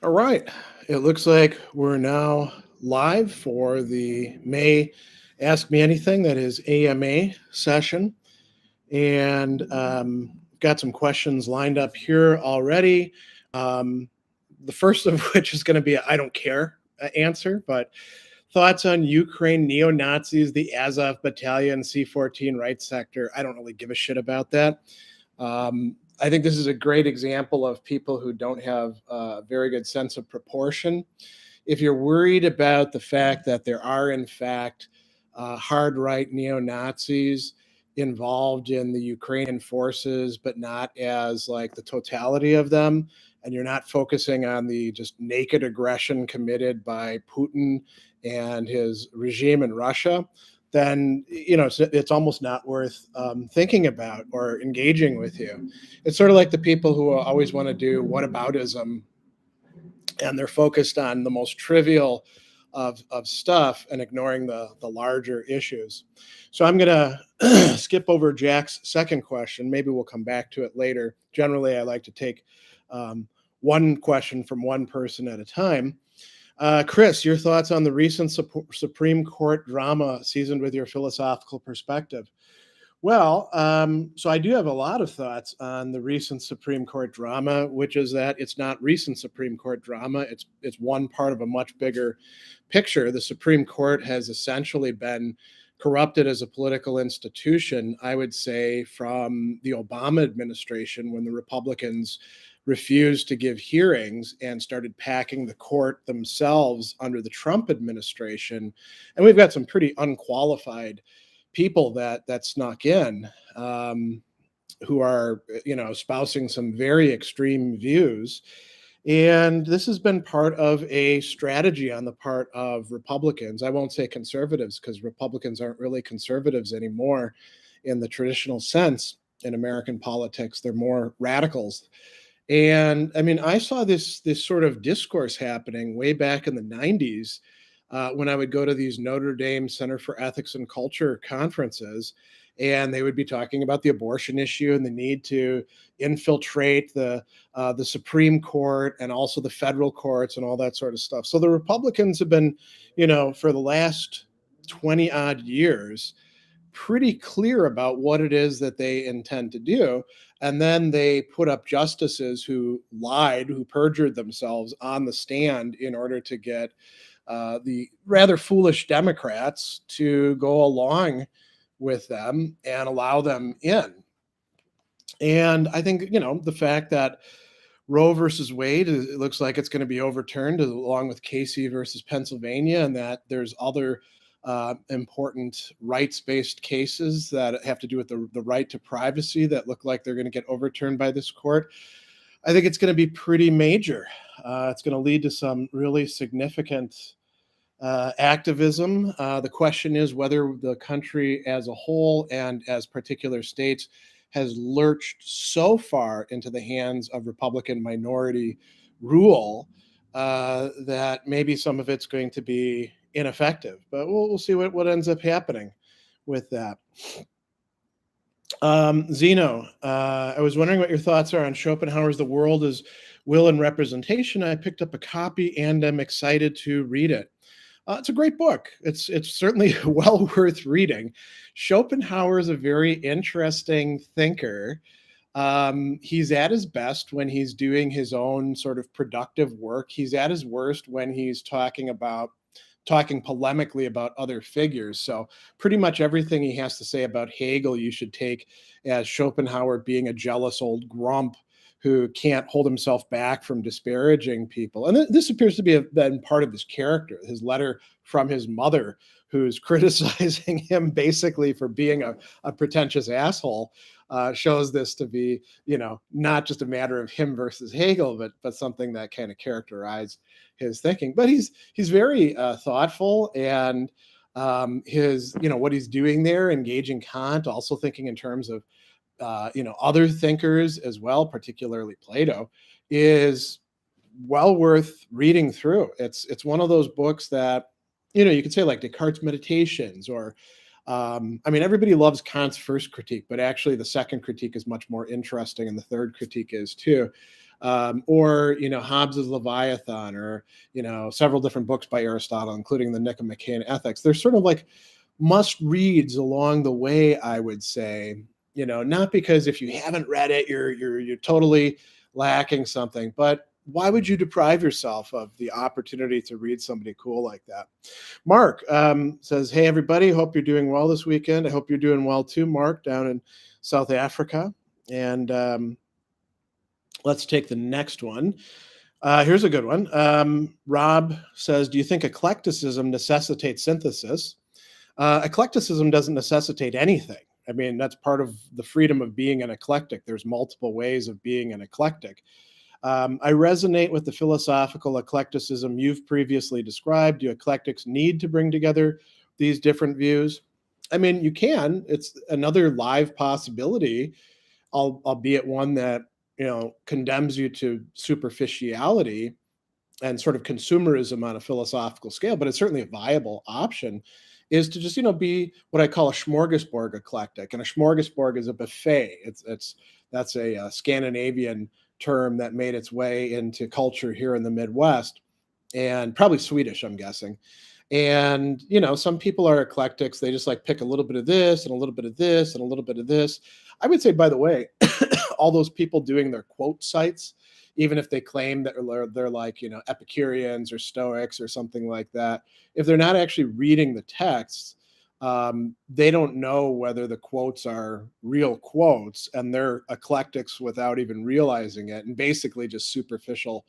All right. It looks like we're now live for the May Ask Me Anything, that is AMA session. And got some questions lined up here already. Um, the first of which is going to be a I don't care answer, but thoughts on Ukraine neo-Nazis, the Azov Battalion, C-14 right sector. I don't really give a shit about that. I think this is a great example of people who don't have a very good sense of proportion. If you're worried about the fact that there are, in fact, hard right neo-Nazis involved in the Ukrainian forces, but not as like the totality of them, and you're not focusing on the just naked aggression committed by Putin and his regime in Russia, then it's almost not worth thinking about or engaging with you. It's sort of like the people who always want to do whataboutism, and they're focused on the most trivial of stuff and ignoring the larger issues. So I'm going to skip over Jack's second question. Maybe we'll come back to it later. Generally, I like to take one question from one person at a time. Chris, your thoughts on the recent Supreme Court drama seasoned with your philosophical perspective? Well, so I do have a lot of thoughts on the recent Supreme Court drama, which is that it's not recent Supreme Court drama. It's one part of a much bigger picture. The Supreme Court has essentially been corrupted as a political institution, I would say, from the Obama administration, when the Republicans refused to give hearings and started packing the court themselves under the Trump administration. And we've got some pretty unqualified people that snuck in, who are, espousing some very extreme views. And this has been part of a strategy on the part of Republicans. I won't say conservatives, because Republicans aren't really conservatives anymore in the traditional sense in American politics. They're more radicals. And I mean, I saw this sort of discourse happening way back in the 90s, when I would go to these Notre Dame Center for Ethics and Culture conferences, and they would be talking about the abortion issue and the need to infiltrate the Supreme Court and also the federal courts and all that sort of stuff. So the Republicans have been, for the last 20 odd years, pretty clear about what it is that they intend to do. And then they put up justices who lied, who perjured themselves on the stand in order to get the rather foolish Democrats to go along with them and allow them in. And I think, the fact that Roe versus Wade, it looks like it's going to be overturned along with Casey versus Pennsylvania, and that there's other important rights-based cases that have to do with the right to privacy that look like they're going to get overturned by this court. I think it's going to be pretty major. It's going to lead to some really significant activism. The question is whether the country as a whole and as particular states has lurched so far into the hands of Republican minority rule that maybe some of it's going to be ineffective. But we'll see what ends up happening with that. Zeno, I was wondering what your thoughts are on Schopenhauer's The World is Will and Representation. I picked up a copy and I'm excited to read it. It's a great book. It's certainly well worth reading. Schopenhauer is a very interesting thinker. He's at his best when he's doing his own sort of productive work. He's at his worst when he's talking polemically about other figures. So pretty much everything he has to say about Hegel, you should take as Schopenhauer being a jealous old grump who can't hold himself back from disparaging people. And this appears to be been part of his character. His letter from his mother, who's criticizing him basically for being a pretentious asshole, shows this to be, not just a matter of him versus Hegel, but something that kind of characterized his thinking. But he's very thoughtful, and his, what he's doing there, engaging Kant, also thinking in terms of other thinkers as well, particularly Plato, is well worth reading through. It's one of those books that, you could say like Descartes' Meditations, or everybody loves Kant's first critique, but actually the second critique is much more interesting, and the third critique is too. or Hobbes's Leviathan, or several different books by Aristotle, including the Nicomachean Ethics. They're sort of like must reads along the way, I would say. Not because if you haven't read it, you're totally lacking something, but why would you deprive yourself of the opportunity to read somebody cool like that? Mark says, hey, everybody, hope you're doing well this weekend. I hope you're doing well too, Mark, down in South Africa. And let's take the next one. Here's a good one. Rob says, do you think eclecticism necessitates synthesis? Eclecticism doesn't necessitate anything. I mean, that's part of the freedom of being an eclectic. There's multiple ways of being an eclectic. I resonate with the philosophical eclecticism you've previously described. Do eclectics need to bring together these different views? I mean, you can. It's another live possibility, albeit one that condemns you to superficiality and sort of consumerism on a philosophical scale, but it's certainly a viable option, is to just be what I call a smorgasbord eclectic. And a smorgasbord is a buffet. That's a Scandinavian term that made its way into culture here in the Midwest, and probably Swedish, I'm guessing. And some people are eclectics. They just like pick a little bit of this and a little bit of this and a little bit of this. I would say, by the way, all those people doing their quote sites, even if they claim that they're like Epicureans or Stoics or something like that, if they're not actually reading the texts, they don't know whether the quotes are real quotes, and they're eclectics without even realizing it, and basically just superficial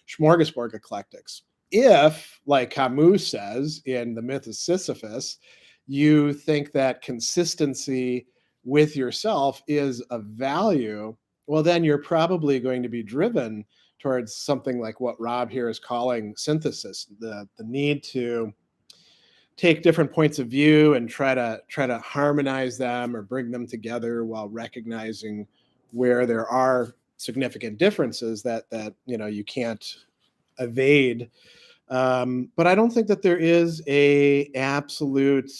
smorgasbord eclectics. If, like Camus says in The Myth of Sisyphus, you think that consistency with yourself is of value, well, then you're probably going to be driven towards something like what Rob here is calling synthesis, the need to take different points of view and try to harmonize them or bring them together while recognizing where there are significant differences that you can't evade. But I don't think that there is a absolute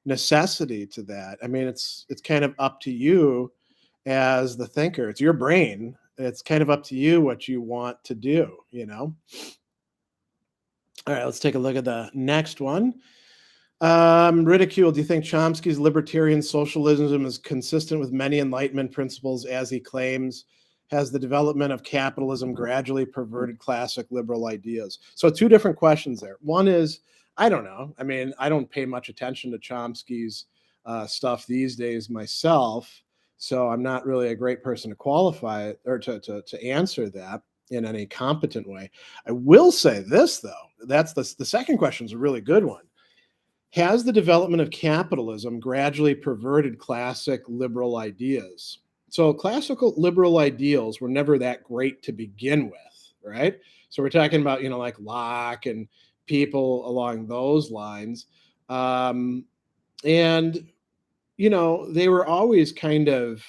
necessity to that. I mean, it's kind of up to you as the thinker. It's your brain. It's kind of up to you what you want to do. All right, let's take a look at the next one. Ridicule, do you think Chomsky's libertarian socialism is consistent with many Enlightenment principles, as he claims? Has the development of capitalism gradually perverted classic liberal ideas? So two different questions there. One is, I don't know. I mean, I don't pay much attention to Chomsky's stuff these days myself, so I'm not really a great person to qualify it or to answer that in any competent way. I will say this, though. That's the second question is a really good one. Has the development of capitalism gradually perverted classic liberal ideas? So classical liberal ideals were never that great to begin with, right? So we're talking about, like Locke and people along those lines. And, they were always kind of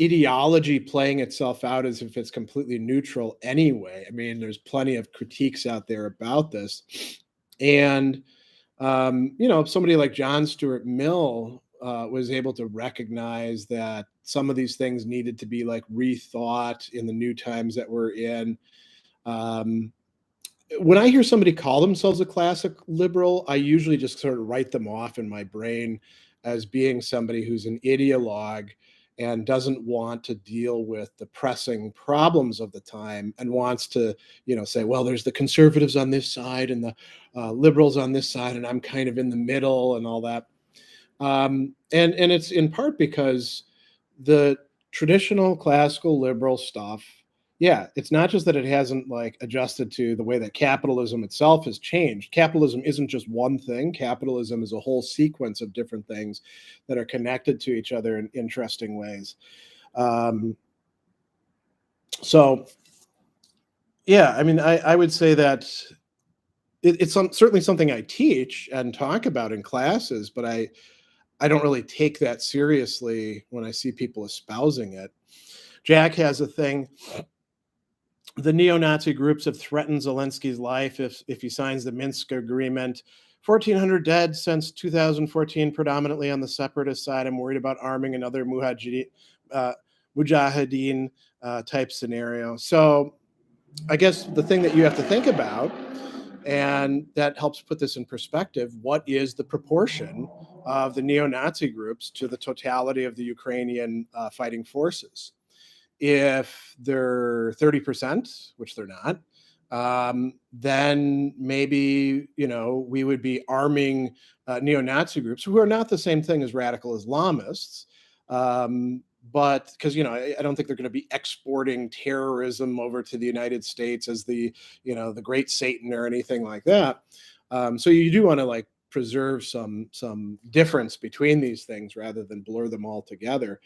ideology playing itself out as if it's completely neutral anyway. I mean, there's plenty of critiques out there about this. And, somebody like John Stuart Mill was able to recognize that some of these things needed to be like rethought in the new times that we're in. When I hear somebody call themselves a classic liberal, I usually just sort of write them off in my brain as being somebody who's an ideologue and doesn't want to deal with the pressing problems of the time and wants to, say, well, there's the conservatives on this side and the liberals on this side, and I'm kind of in the middle and all that. And it's in part because the traditional classical liberal stuff, yeah, it's not just that it hasn't like adjusted to the way that capitalism itself has changed. Capitalism isn't just one thing. Capitalism is a whole sequence of different things that are connected to each other in interesting ways. So, yeah, I mean, I would say that it's certainly something I teach and talk about in classes, but I don't really take that seriously when I see people espousing it. Jack has a thing. The neo-Nazi groups have threatened Zelensky's life if he signs the Minsk agreement. 1,400 dead since 2014, predominantly on the separatist side. I'm worried about arming another mujahideen type scenario. So I guess the thing that you have to think about, and that helps put this in perspective, what is the proportion of the neo-Nazi groups to the totality of the Ukrainian fighting forces? If they're 30%, which they're not, then maybe, we would be arming neo-Nazi groups who are not the same thing as radical Islamists. But because, I don't think they're going to be exporting terrorism over to the United States as the great Satan or anything like that. So you do want to preserve some difference between these things rather than blur them all together.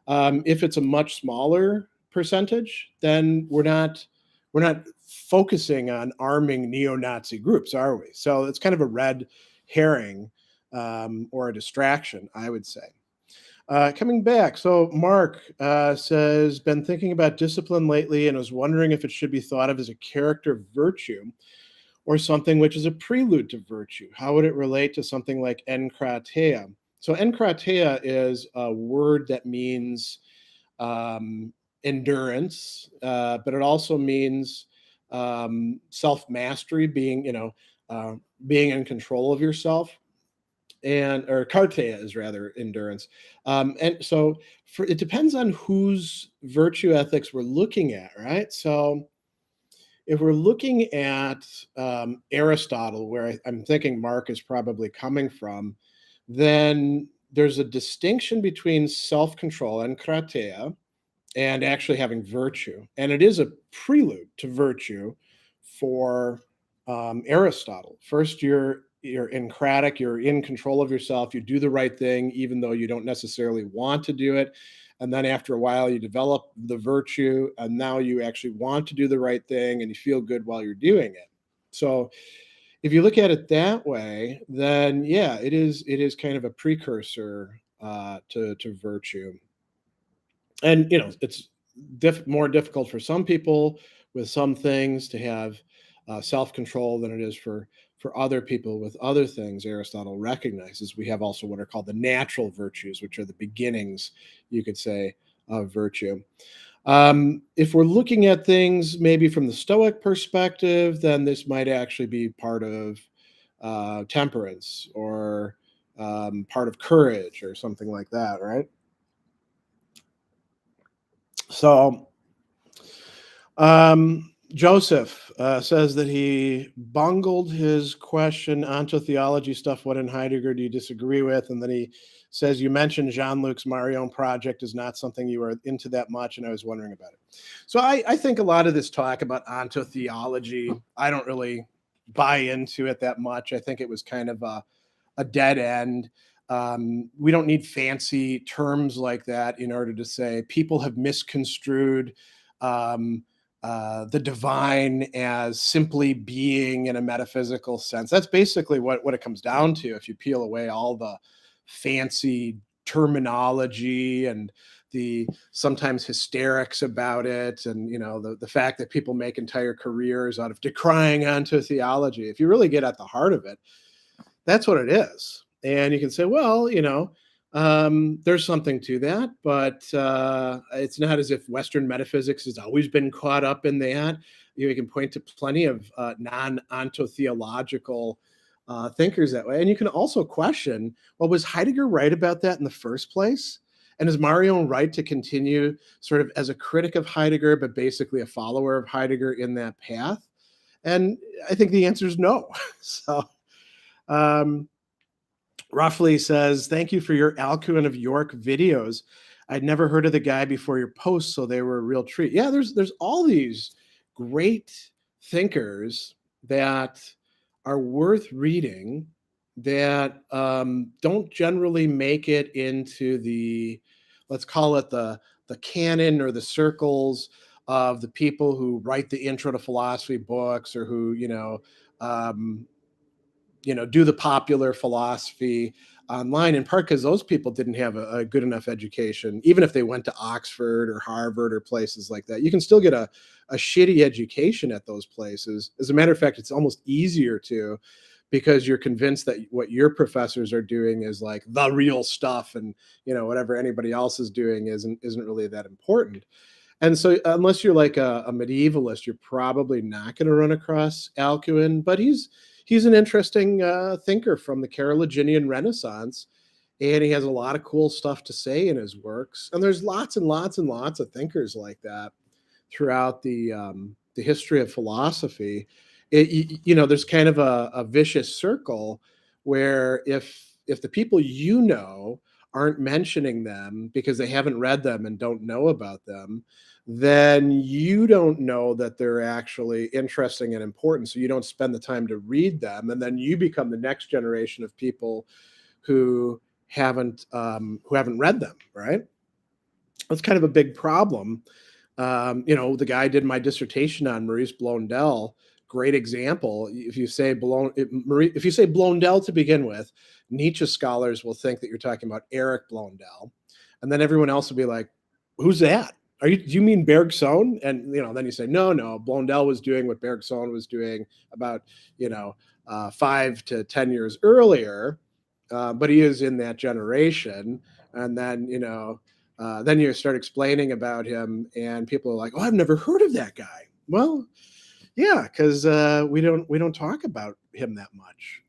If it's a much smaller percentage, then we're not focusing on arming neo-Nazi groups, are we? So it's kind of a red herring or a distraction, I would say. Coming back, so Mark says, been thinking about discipline lately and was wondering if it should be thought of as a character virtue or something which is a prelude to virtue. How would it relate to something like enkrateia? So enkrateia is a word that means endurance, but it also means self-mastery, being in control of yourself. Or karteia is rather endurance. And so it depends on whose virtue ethics we're looking at, right? So if we're looking at Aristotle, where I'm thinking Mark is probably coming from, then there's a distinction between self-control and krateia and actually having virtue. And it is a prelude to virtue for Aristotle. First, you're encratic, you're in control of yourself, you do the right thing, even though you don't necessarily want to do it. And then after a while, you develop the virtue, and now you actually want to do the right thing, and you feel good while you're doing it. So if you look at it that way, then yeah, it is kind of a precursor to virtue. And it's more difficult for some people with some things to have self-control than it is for other people with other things. Aristotle recognizes we have also what are called the natural virtues, which are the beginnings, you could say, of virtue. If we're looking at things maybe from the Stoic perspective, then this might actually be part of temperance or part of courage or something like that, right? So Joseph says that he bungled his question, ontotheology stuff, what in Heidegger do you disagree with? And then he says, you mentioned Jean-Luc's Marion project is not something you are into that much, and I was wondering about it. So I think a lot of this talk about ontotheology, I don't really buy into it that much. I think it was kind of a dead end. We don't need fancy terms like that in order to say people have misconstrued the divine as simply being in a metaphysical sense. That's basically what it comes down to if you peel away all the fancy terminology and the sometimes hysterics about it, and the fact that people make entire careers out of decrying ontotheology. If you really get at the heart of it, that's what it is. And you can say, well, there's something to that, but it's not as if Western metaphysics has always been caught up in that. You can point to plenty of non-ontotheological thinkers that way. And you can also question, well, was Heidegger right about that in the first place? And is Marion right to continue sort of as a critic of Heidegger, but basically a follower of Heidegger in that path? And I think the answer is no. So Roughly says, thank you for your Alcuin of York videos. I'd never heard of the guy before your post, so they were a real treat. Yeah, there's all these great thinkers that are worth reading that don't generally make it into the, let's call it the canon or the circles of the people who write the intro to philosophy books, or who do the popular philosophy online, in part because those people didn't have a good enough education. Even if they went to Oxford or Harvard or places like that, you can still get a shitty education at those places. As a matter of fact, it's almost easier to, because you're convinced that what your professors are doing is like the real stuff, and whatever anybody else is doing isn't really that important. And so unless you're like a medievalist, you're probably not going to run across Alcuin, but he's an interesting thinker from the Carolinginian Renaissance, and he has a lot of cool stuff to say in his works. And there's lots and lots and lots of thinkers like that throughout the history of philosophy. There's kind of a vicious circle where if the people aren't mentioning them because they haven't read them and don't know about them, then you don't know that they're actually interesting and important. So you don't spend the time to read them, and then you become the next generation of people who haven't read them. Right? That's kind of a big problem. The guy I did my dissertation on, Maurice Blondel, great example. If you say Blondel to begin with, Nietzsche scholars will think that you're talking about Eric Blondel, and then everyone else will be like, "Who's that? Do you mean Bergson?" And then you say, "No, Blondel was doing what Bergson was doing about 5 to 10 years earlier, but he is in that generation." And then then you start explaining about him, and people are like, "Oh, I've never heard of that guy." Well, yeah, because we don't talk about him that much.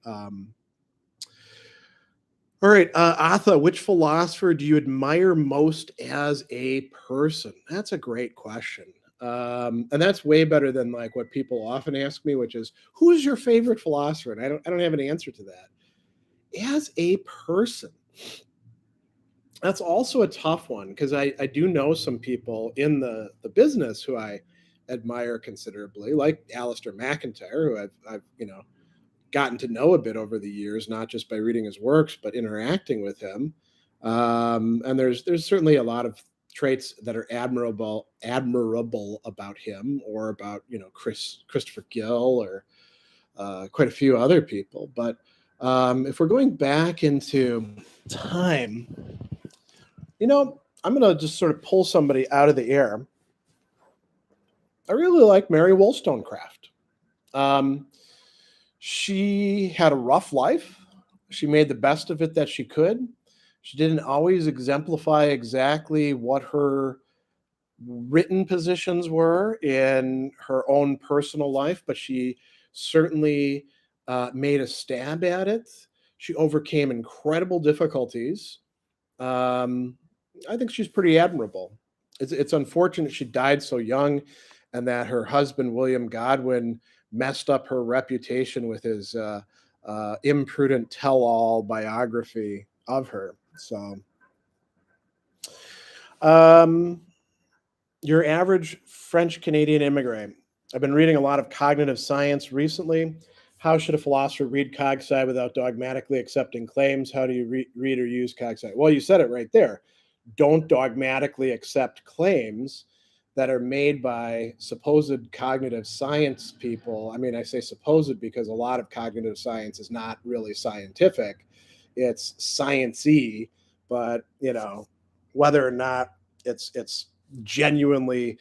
All right, Atha, which philosopher do you admire most as a person? That's a great question. And that's way better than like what people often ask me, which is, who's your favorite philosopher? And I don't have an answer to that. As a person, that's also a tough one, because I do know some people in the business who I admire considerably, like Alistair MacIntyre, who I've gotten to know a bit over the years, not just by reading his works, but interacting with him. And there's certainly a lot of traits that are admirable about him, or about Christopher Gill, or quite a few other people. But if we're going back into time, I'm going to just sort of pull somebody out of the air. I really like Mary Wollstonecraft. She had a rough life. She made the best of it that she could. She didn't always exemplify exactly what her written positions were in her own personal life, but she certainly made a stab at it. She overcame incredible difficulties. I think she's pretty admirable. It's unfortunate she died so young, and that her husband, William Godwin, messed up her reputation with his imprudent tell-all biography of her. So, your average French-Canadian immigrant. I've been reading a lot of cognitive science recently. How should a philosopher read cog-sci without dogmatically accepting claims? How do you read or use cog-sci? Well, you said it right there. Don't dogmatically accept claims that are made by supposed cognitive science people. I mean, I say supposed because a lot of cognitive science is not really scientific. It's science-y, but whether or not it's genuinely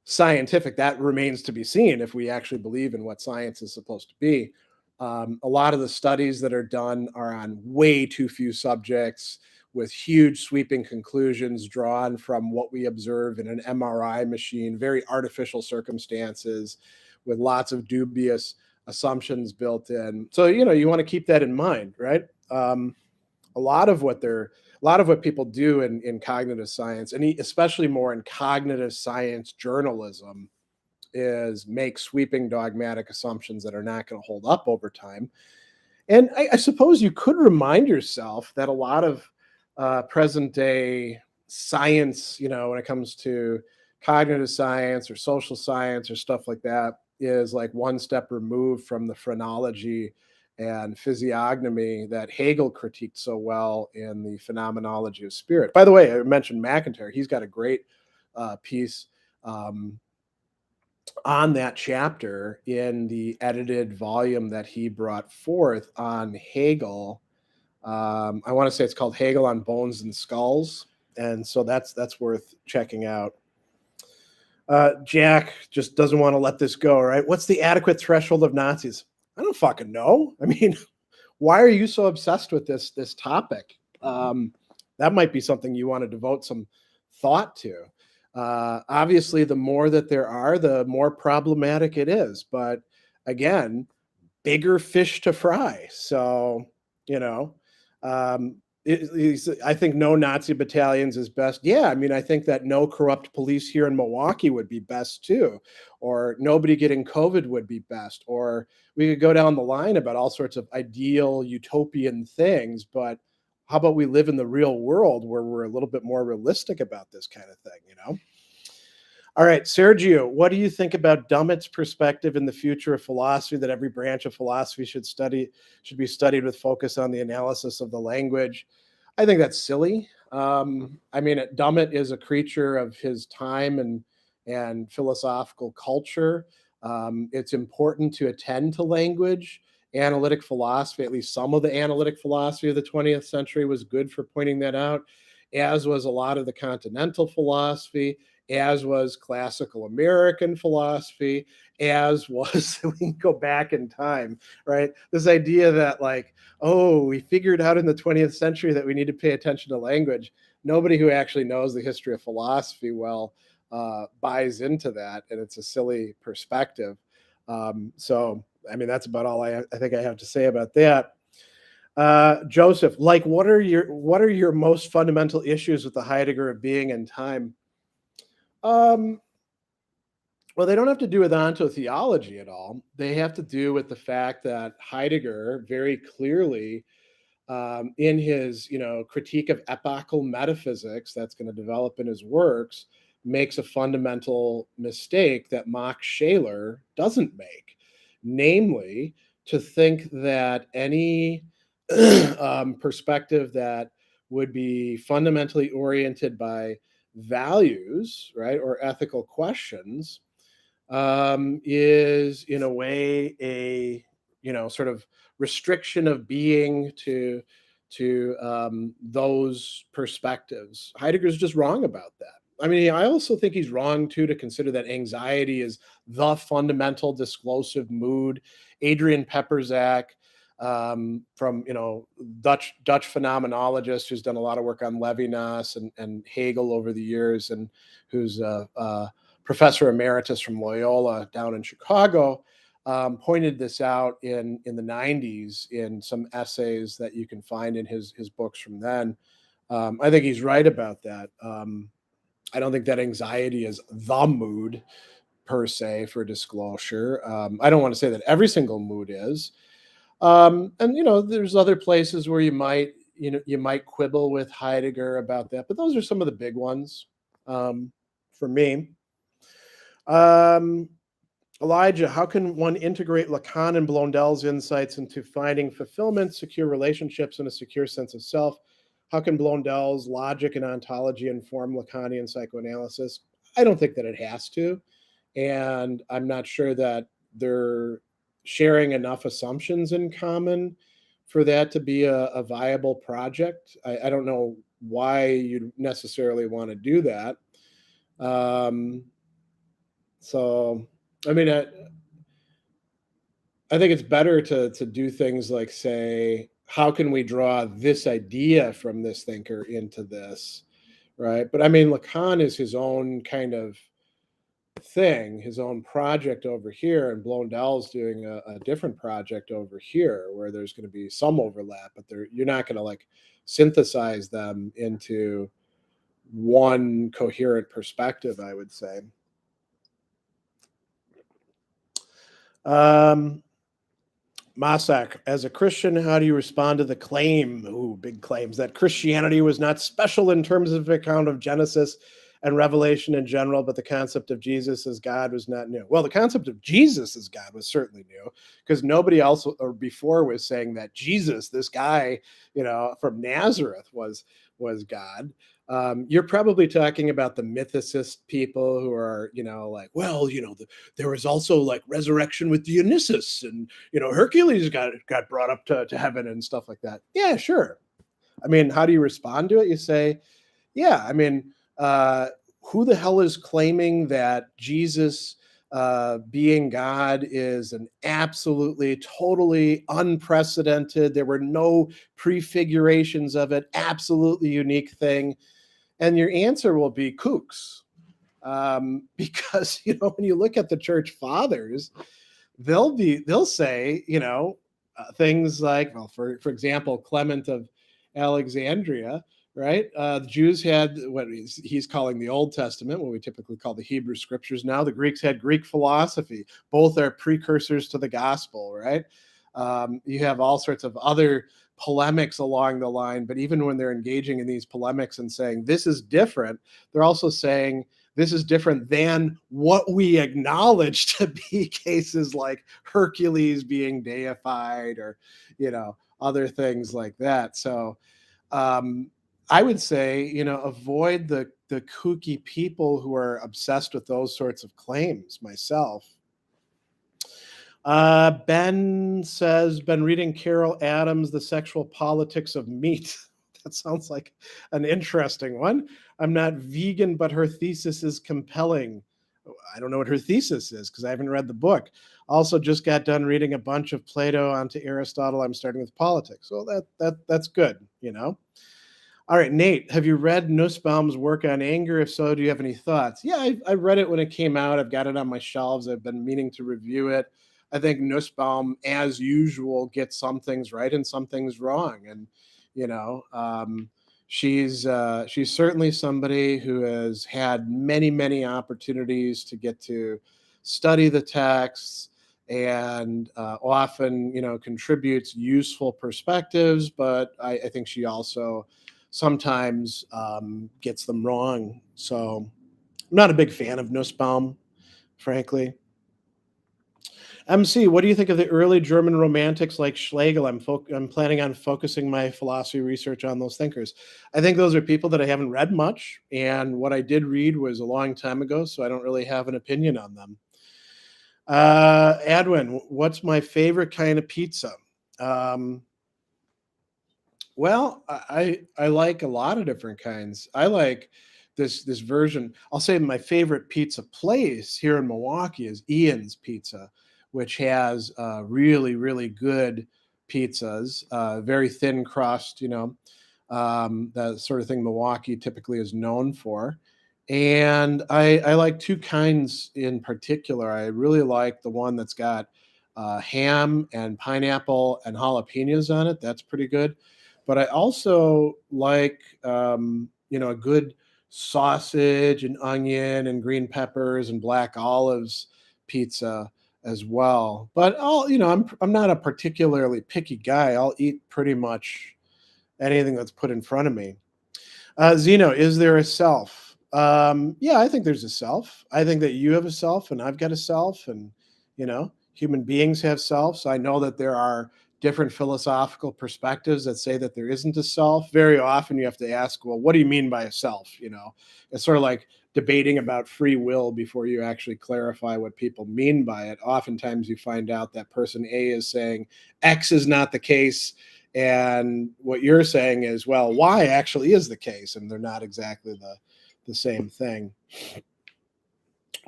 scientific, that remains to be seen if we actually believe in what science is supposed to be. A lot of the studies that are done are on way too few subjects, with huge sweeping conclusions drawn from what we observe in an MRI machine, very artificial circumstances with lots of dubious assumptions built in. So, you want to keep that in mind, right? A lot of what people do in cognitive science, and especially more in cognitive science journalism, is make sweeping dogmatic assumptions that are not going to hold up over time. And I suppose you could remind yourself that a lot of present day science, when it comes to cognitive science or social science or stuff like that, is like one step removed from the phrenology and physiognomy that Hegel critiqued so well in the Phenomenology of Spirit. By the way, I mentioned MacIntyre. He's got a great piece on that chapter in the edited volume that he brought forth on Hegel. I want to say it's called Hegel on Bones and Skulls, and so that's worth checking out. Jack just doesn't want to let this go, right? What's the adequate threshold of Nazis? I don't fucking know. I mean, why are you so obsessed with this topic? That might be something you want to devote some thought to. Obviously, the more that there are, the more problematic it is. But again, bigger fish to fry. So, you know, um, I think no Nazi battalions is best. Yeah, I mean, I think that no corrupt police here in Milwaukee would be best too, or nobody getting COVID would be best, or we could go down the line about all sorts of ideal utopian things. But how about we live in the real world where we're a little bit more realistic about this kind of thing, you know? All right, Sergio, what do you think about Dummett's perspective in the future of philosophy, that every branch of philosophy should be studied with focus on the analysis of the language? I think that's silly. I mean, Dummett is a creature of his time and philosophical culture. It's important to attend to language. Analytic philosophy, at least some of the analytic philosophy of the 20th century, was good for pointing that out, as was a lot of the continental philosophy, as was classical American philosophy, as was, we can go back in time, right? This idea that, like, oh, we figured out in the 20th century that we need to pay attention to language. Nobody who actually knows the history of philosophy well buys into that, and it's a silly perspective. So, I mean, that's about all I think I have to say about that. Joseph, like, what are your most fundamental issues with the Heidegger of being and time? Well, they don't have to do with ontotheology at all. They have to do with the fact that Heidegger very clearly, in his critique of epochal metaphysics that's going to develop in his works, makes a fundamental mistake that Max Scheler doesn't make, namely to think that any perspective that would be fundamentally oriented by values, right, or ethical questions, is in a way a sort of restriction of being to those perspectives. Heidegger's just wrong about that. I mean, I also think he's wrong too to consider that anxiety is the fundamental disclosive mood. Adrian Pepperzak, from Dutch phenomenologist who's done a lot of work on Levinas and Hegel over the years, and who's a professor emeritus from Loyola down in Chicago, pointed this out in the 90s in some essays that you can find in his books from then. I think he's right about that. I don't think that anxiety is the mood per se for disclosure. I don't want to say that every single mood is. And there's other places where you might quibble with Heidegger about that, but those are some of the big ones for me. Elijah, how can one integrate Lacan and Blondel's insights into finding fulfillment, secure relationships, and a secure sense of self? How can Blondel's logic and ontology inform Lacanian psychoanalysis? I don't think that it has to, and I'm not sure that they're sharing enough assumptions in common for that to be a viable project. I don't know why you'd necessarily want to do that. So, I mean, I think it's better to do things like say, how can we draw this idea from this thinker into this, right? But I mean, Lacan is his own kind of thing, his own project over here, and Blondel's doing a different project over here where there's going to be some overlap, but you're not going to like synthesize them into one coherent perspective, I would say. Masak, as a Christian, how do you respond to the claim, big claims, that Christianity was not special in terms of account of Genesis and Revelation in general, but the concept of Jesus as God was not new? Well, the concept of Jesus as God was certainly new, because nobody else or before was saying that Jesus, this guy, from Nazareth, was God. You're probably talking about the mythicist people who are, like, well, there was also like resurrection with Dionysus, and Hercules got brought up to heaven and stuff like that. Yeah, sure. I mean, how do you respond to it? You say, yeah, I mean, who the hell is claiming that Jesus being God is an absolutely, totally unprecedented, there were no prefigurations of it, absolutely unique thing. And your answer will be kooks. Because, when you look at the church fathers, they'll say, things like, well, for example, Clement of Alexandria, right? The Jews had what he's calling the Old Testament, what we typically call the Hebrew Scriptures now. The Greeks had Greek philosophy. Both are precursors to the gospel, right? You have all sorts of other polemics along the line, but even when they're engaging in these polemics and saying this is different, they're also saying this is different than what we acknowledge to be cases like Hercules being deified, or other things like that. So I would say, avoid the kooky people who are obsessed with those sorts of claims. Myself. Ben says, been reading Carol Adams' The Sexual Politics of Meat. That sounds like an interesting one. I'm not vegan, but her thesis is compelling. I don't know what her thesis is because I haven't read the book. Also, just got done reading a bunch of Plato onto Aristotle. I'm starting with politics. So that's good, All right, Nate, have you read Nussbaum's work on anger? If so, do you have any thoughts? Yeah, I read it when it came out. I've got it on my shelves. I've been meaning to review it. I think Nussbaum, as usual, gets some things right and some things wrong. And, she's certainly somebody who has had many, many opportunities to get to study the texts, and often, contributes useful perspectives. But I think she also sometimes gets them wrong. So I'm not a big fan of Nussbaum, frankly. MC, what do you think of the early German romantics like Schlegel? I'm planning on focusing my philosophy research on those thinkers. I think those are people that I haven't read much, and what I did read was a long time ago, so I don't really have an opinion on them. Adwin, what's my favorite kind of pizza? Well, I like a lot of different kinds. I like this version. I'll say my favorite pizza place here in Milwaukee is Ian's Pizza, which has really, really good pizzas, very thin crust, that sort of thing Milwaukee typically is known for. And I like two kinds in particular. I really like the one that's got ham and pineapple and jalapenos on it. That's pretty good. But I also like, a good sausage and onion and green peppers and black olives pizza as well. But I'm not a particularly picky guy. I'll eat pretty much anything that's put in front of me. Zeno, is there a self? Yeah, I think there's a self. I think that you have a self and I've got a self, and human beings have selves. I know that there are different philosophical perspectives that say that there isn't a self. Very often you have to ask, well, what do you mean by a self? It's sort of like debating about free will before you actually clarify what people mean by it. Oftentimes you find out that person A is saying X is not the case, and what you're saying is, well, Y actually is the case, and they're not exactly the same thing.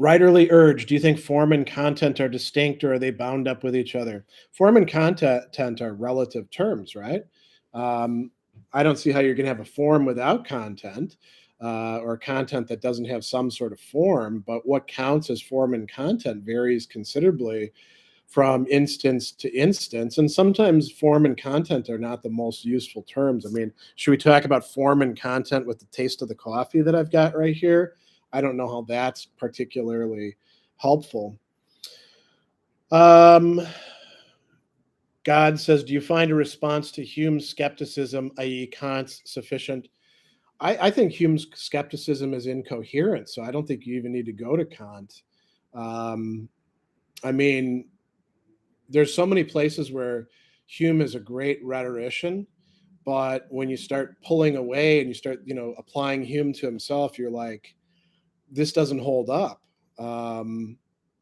Writerly urge, do you think form and content are distinct, or are they bound up with each other? Form and content are relative terms, right? I don't see how you're going to have a form without content, or content that doesn't have some sort of form. But what counts as form and content varies considerably from instance to instance. And sometimes form and content are not the most useful terms. I mean, should we talk about form and content with the taste of the coffee that I've got right here? I don't know how that's particularly helpful. God says, do you find a response to Hume's skepticism, i.e. Kant's, sufficient? I think Hume's skepticism is incoherent, so I don't think you even need to go to Kant. I mean, there's so many places where Hume is a great rhetorician, but when you start pulling away and you start, applying Hume to himself, you're like, this doesn't hold up.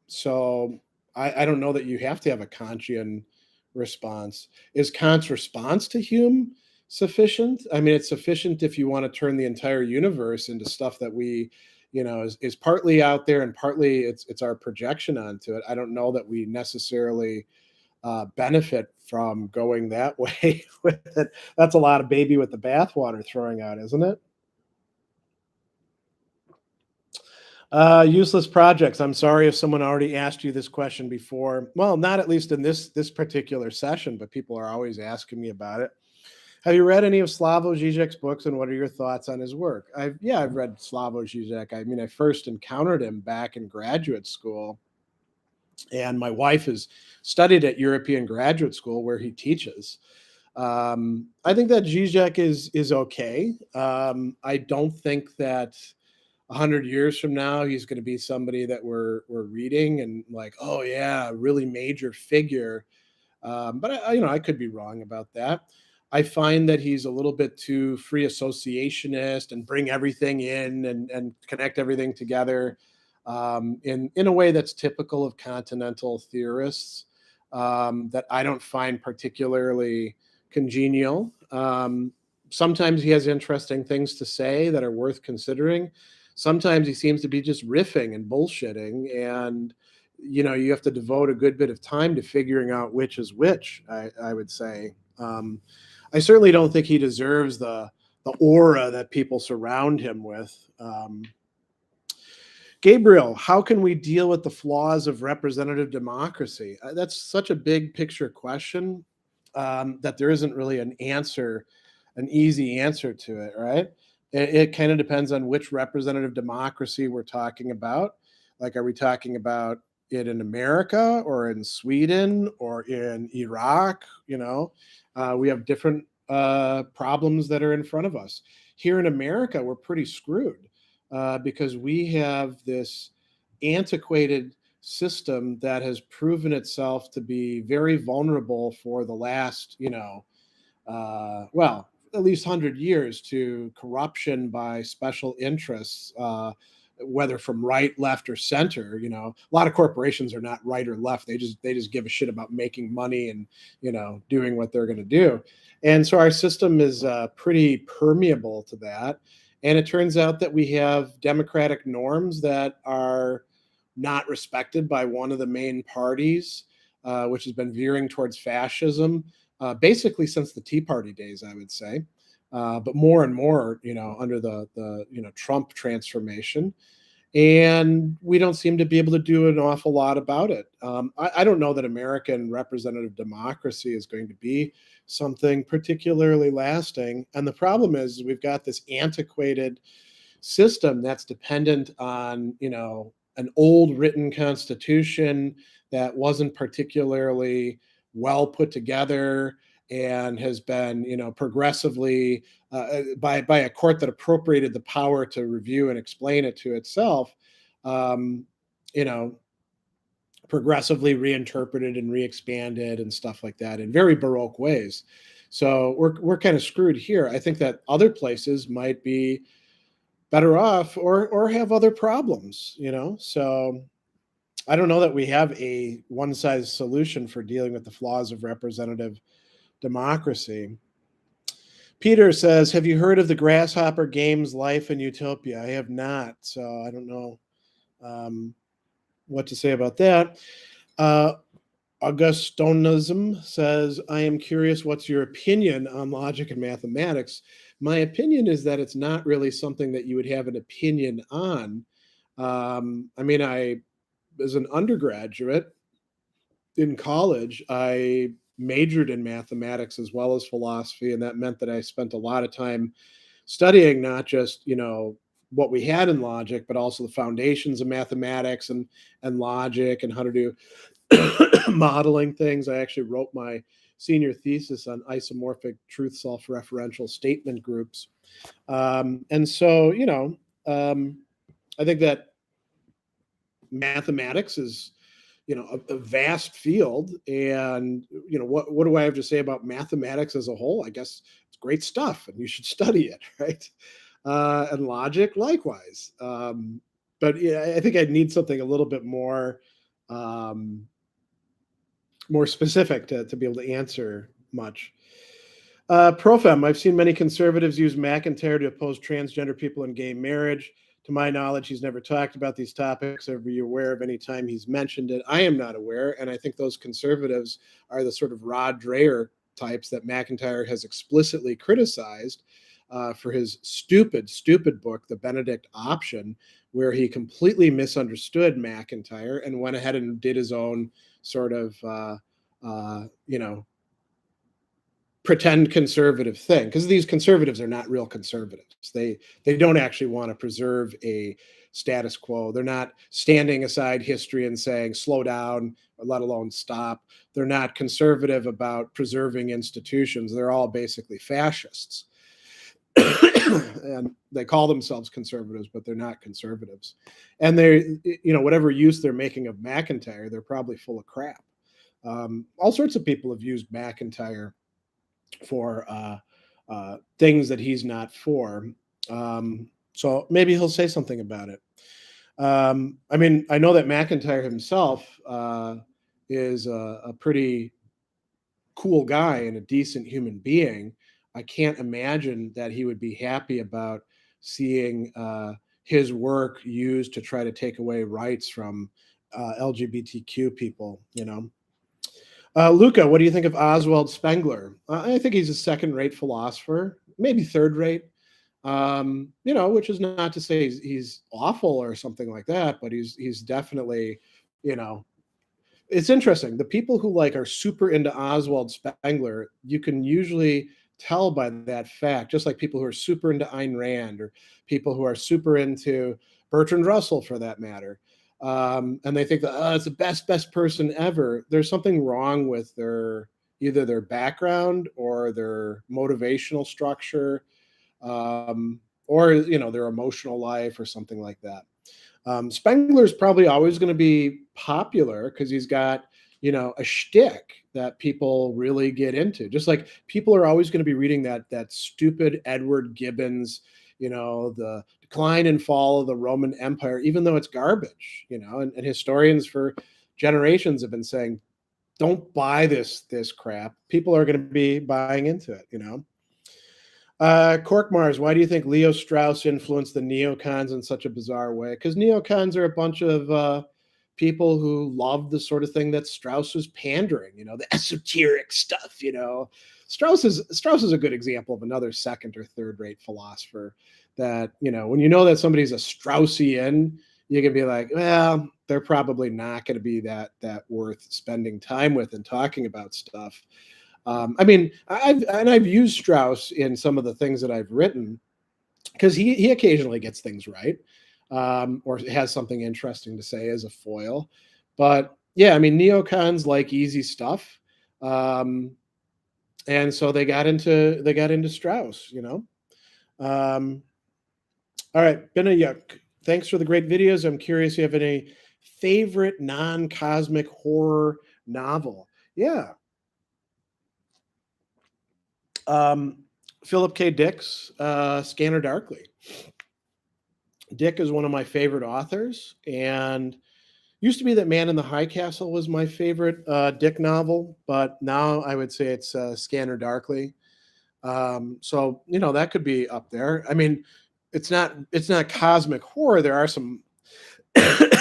So I don't know that you have to have a Kantian response. Is Kant's response to Hume sufficient? I mean, it's sufficient if you want to turn the entire universe into stuff that we, is partly out there, and partly it's our projection onto it. I don't know that we necessarily benefit from going that way with it. That's a lot of baby with the bathwater throwing out, isn't it? Useless projects. I'm sorry if someone already asked you this question before. Well, not at least in this particular session, but people are always asking me about it. Have you read any of Slavoj Žižek's books, and what are your thoughts on his work? I've read Slavoj Žižek. I mean, I first encountered him back in graduate school, and my wife has studied at European graduate school where he teaches. I think that Žižek is okay. I don't think that 100 years from now he's going to be somebody that we're reading and like, oh yeah, a really major figure. But I could be wrong about that. I find that he's a little bit too free associationist and bring everything in and connect everything together in a way that's typical of continental theorists, that I don't find particularly congenial. Sometimes he has interesting things to say that are worth considering. Sometimes he seems to be just riffing and bullshitting, and you have to devote a good bit of time to figuring out which is which. I would say. I certainly don't think he deserves the aura that people surround him with. Gabriel, how can we deal with the flaws of representative democracy? That's such a big picture question that there isn't really an easy answer to it, right? It kind of depends on which representative democracy we're talking about. Like, are we talking about it in America or in Sweden or in Iraq? We have different problems that are in front of us. Here in America, we're pretty screwed because we have this antiquated system that has proven itself to be very vulnerable for the last, at least 100 years to corruption by special interests, whether from right, left, or center. A lot of corporations are not right or left. They just give a shit about making money and doing what they're going to do. And so our system is pretty permeable to that. And it turns out that we have democratic norms that are not respected by one of the main parties, which has been veering towards fascism, basically since the Tea Party days, I would say. But more and more, under the Trump transformation. And we don't seem to be able to do an awful lot about it. I don't know that American representative democracy is going to be something particularly lasting. And the problem is we've got this antiquated system that's dependent on, an old written constitution that wasn't particularly well put together and has been, progressively by a court that appropriated the power to review and explain it to itself, progressively reinterpreted and re-expanded and stuff like that in very Baroque ways. So we're kind of screwed here. I think that other places might be better off or have other problems, So I don't know that we have a one-size solution for dealing with the flaws of representative democracy. Peter says, have you heard of the Grasshopper Games Life in Utopia? I have not, so I don't know what to say about that. Augustonism says, I am curious, what's your opinion on logic and mathematics? My opinion is that it's not really something that you would have an opinion on. As an undergraduate in college, I majored in mathematics as well as philosophy, and that meant that I spent a lot of time studying not just what we had in logic, but also the foundations of mathematics and logic and how to do modeling things. I actually wrote my senior thesis on isomorphic truth self-referential statement groups, and so I think that mathematics is a vast field, and what do I have to say about mathematics as a whole? I guess it's great stuff and you should study it, right? And logic likewise. But yeah, I think I'd need something a little bit more specific to be able to answer much. Profem, I've seen many conservatives use MacIntyre to oppose transgender people in gay marriage, To my knowledge, he's never talked about these topics. Are you aware of any time he's mentioned it? I am not aware, and I think those conservatives are the sort of Rod Dreher types that MacIntyre has explicitly criticized for his stupid book, The Benedict Option, where he completely misunderstood MacIntyre and went ahead and did his own sort of, pretend conservative thing, because these conservatives are not real conservatives. They don't actually want to preserve a status quo. They're not standing aside history and saying slow down, or let alone stop. They're not conservative about preserving institutions. They're all basically fascists. And they call themselves conservatives, but they're not conservatives. And they, whatever use they're making of MacIntyre, they're probably full of crap. All sorts of people have used MacIntyre for things that he's not for. So maybe he'll say something about it. I know that MacIntyre himself is a pretty cool guy and a decent human being. I can't imagine that he would be happy about seeing his work used to try to take away rights from LGBTQ people, Luca, what do you think of Oswald Spengler? I think he's a second-rate philosopher, maybe third-rate, which is not to say he's awful or something like that, but he's definitely, it's interesting. The people who are super into Oswald Spengler, you can usually tell by that fact, just like people who are super into Ayn Rand or people who are super into Bertrand Russell, for that matter. And they think that it's the best person ever. There's something wrong with either their background or their motivational structure, or their emotional life or something like that. Spengler's probably always going to be popular because he's got a shtick that people really get into. Just like people are always going to be reading that stupid Edward Gibbon's, the decline and fall of the Roman Empire, even though it's garbage, and historians for generations have been saying, don't buy this crap. People are going to be buying into it, Cork Mars, why do you think Leo Strauss influenced the neocons in such a bizarre way? Because neocons are a bunch of people who love the sort of thing that Strauss was pandering, the esoteric stuff, Strauss is a good example of another second or third rate philosopher that, when that somebody's a Straussian, you can be like, well, they're probably not going to be that worth spending time with and talking about stuff. I've used Strauss in some of the things that I've written because he occasionally gets things right, or has something interesting to say as a foil. But yeah, neocons like easy stuff. And so they got into Strauss, All right, Benayuk, thanks for the great videos. I'm curious if you have any favorite non-cosmic horror novel. Yeah. Philip K. Dick's Scanner Darkly. Dick is one of my favorite authors, and used to be that Man in the High Castle was my favorite Dick novel, but now I would say it's Scanner Darkly. So that could be up there. It's not cosmic horror. There are some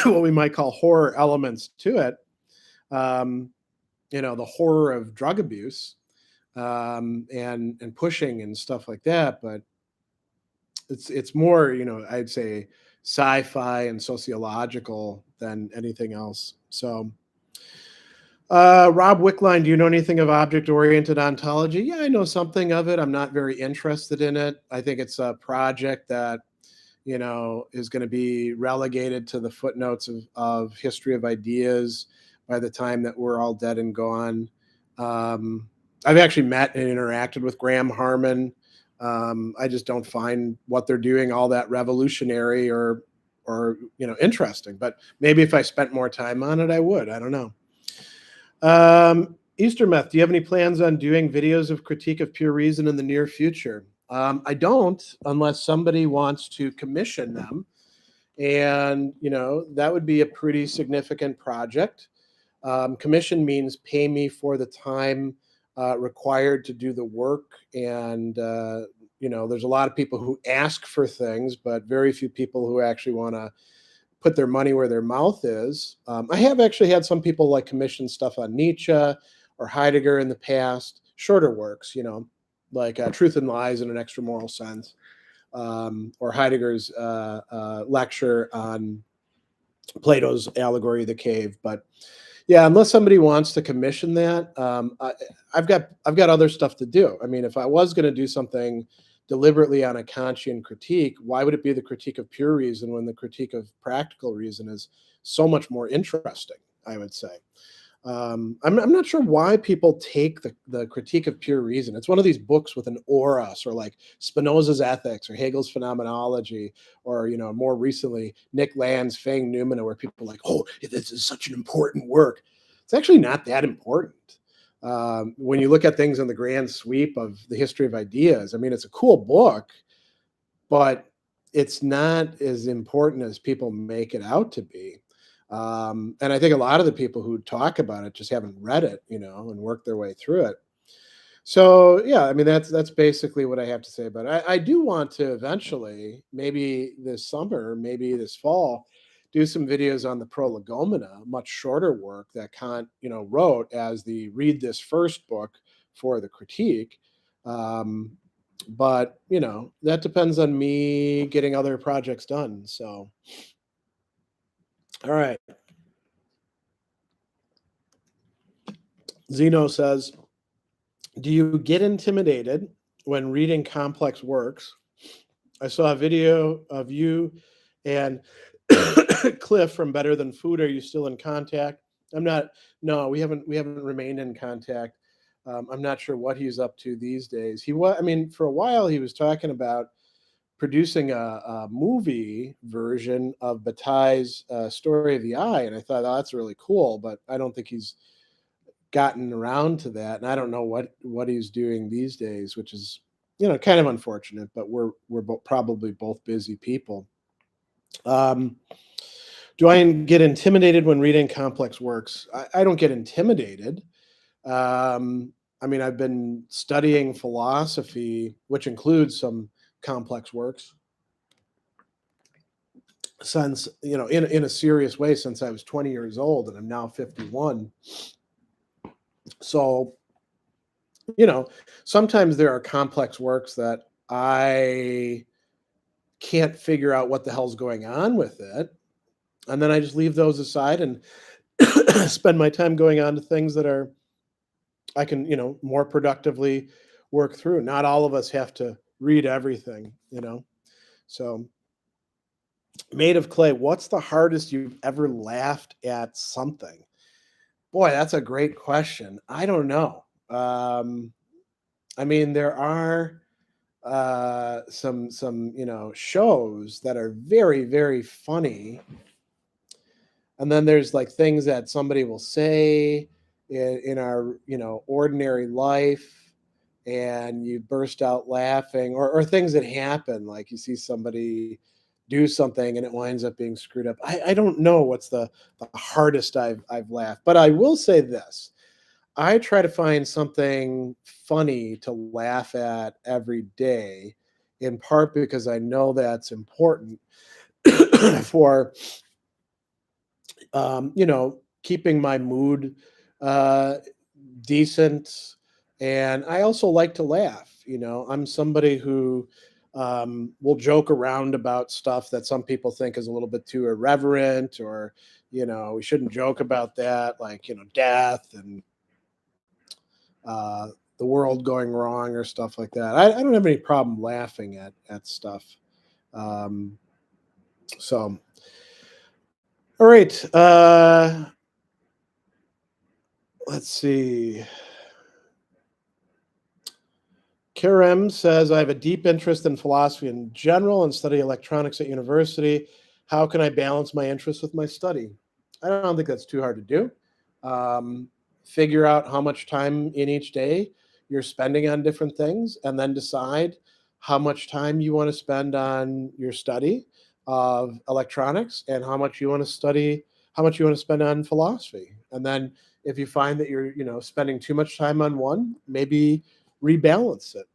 what we might call horror elements to it. The horror of drug abuse, and pushing and stuff like that, but it's more, I'd say sci-fi and sociological than anything else. So Rob Wickline, do you know anything of object-oriented ontology? Yeah, I know something of it. I'm not very interested in it. I think it's a project that is going to be relegated to the footnotes of history of ideas by the time that we're all dead and gone. I've actually met and interacted with Graham Harman. I just don't find what they're doing all that revolutionary or interesting. But maybe if I spent more time on it, I would. I don't know. Eastermeth, do you have any plans on doing videos of critique of pure reason in the near future? I don't, unless somebody wants to commission them. And, that would be a pretty significant project. Commission means pay me for the time required to do the work and there's a lot of people who ask for things, but very few people who actually want to put their money where their mouth is. I have actually had some people like commission stuff on Nietzsche or Heidegger in the past, shorter works, like Truth and Lies in an Extra Moral Sense, or Heidegger's lecture on Plato's Allegory of the Cave. But yeah, unless somebody wants to commission that, I've got other stuff to do. I mean, if I was going to do something deliberately on a Kantian critique, why would it be the critique of pure reason when the critique of practical reason is so much more interesting, I would say. I'm not sure why people take the critique of pure reason. It's one of these books with an aura, or like Spinoza's Ethics or Hegel's Phenomenology, or, more recently, Nick Land's Fang Noumena, where people are like, oh, this is such an important work. It's actually not that important. When you look at things in the grand sweep of the history of ideas, I mean, it's a cool book, but it's not as important as people make it out to be. And I think a lot of the people who talk about it just haven't read it, and worked their way through it. So yeah, I mean, that's basically what I have to say about it. I do want to eventually, maybe this summer, maybe this fall, do some videos on the Prolegomena, much shorter work that Kant, wrote as the read this first book for the critique. But that depends on me getting other projects done. So, all right. Zeno says, do you get intimidated when reading complex works? I saw a video of you and Cliff from Better Than Food. Are you still in contact? I'm not. No, we haven't remained in contact. I'm not sure what he's up to these days. He was. I mean, for a while he was talking about producing a movie version of Bataille's Story of the Eye, and I thought, oh, that's really cool. But I don't think he's gotten around to that, and I don't know what he's doing these days, which is kind of unfortunate. But we're probably both busy people. Do I get intimidated when reading complex works? I don't get intimidated. I mean, I've been studying philosophy, which includes some complex works, since in a serious way since I was 20 years old, and I'm now 51. So sometimes there are complex works that I can't figure out what the hell's going on with it, and then I just leave those aside and spend my time going on to things that I can more productively work through. Not all of us have to read everything. So, Made of Clay, what's the hardest you've ever laughed at something? Boy, that's a great question. I don't know. I mean, there are some shows that are very, very funny, and then there's like things that somebody will say in our ordinary life, and you burst out laughing, or things that happen, like you see somebody do something and it winds up being screwed up. I don't know what's the hardest I've laughed, but I will say this. I try to find something funny to laugh at every day, in part because I know that's important for, keeping my mood decent. And I also like to laugh. I'm somebody who will joke around about stuff that some people think is a little bit too irreverent, or, we shouldn't joke about that, like, death and the world going wrong or stuff like that. I don't have any problem laughing at stuff. So, all right. Let's see. Kerem says, I have a deep interest in philosophy in general and study electronics at university. How can I balance my interest with my study? I don't think that's too hard to do. Figure out how much time in each day you're spending on different things, and then decide how much time you want to spend on your study of electronics and how much you want to spend on philosophy. And then if you find that you're spending too much time on one, maybe rebalance it.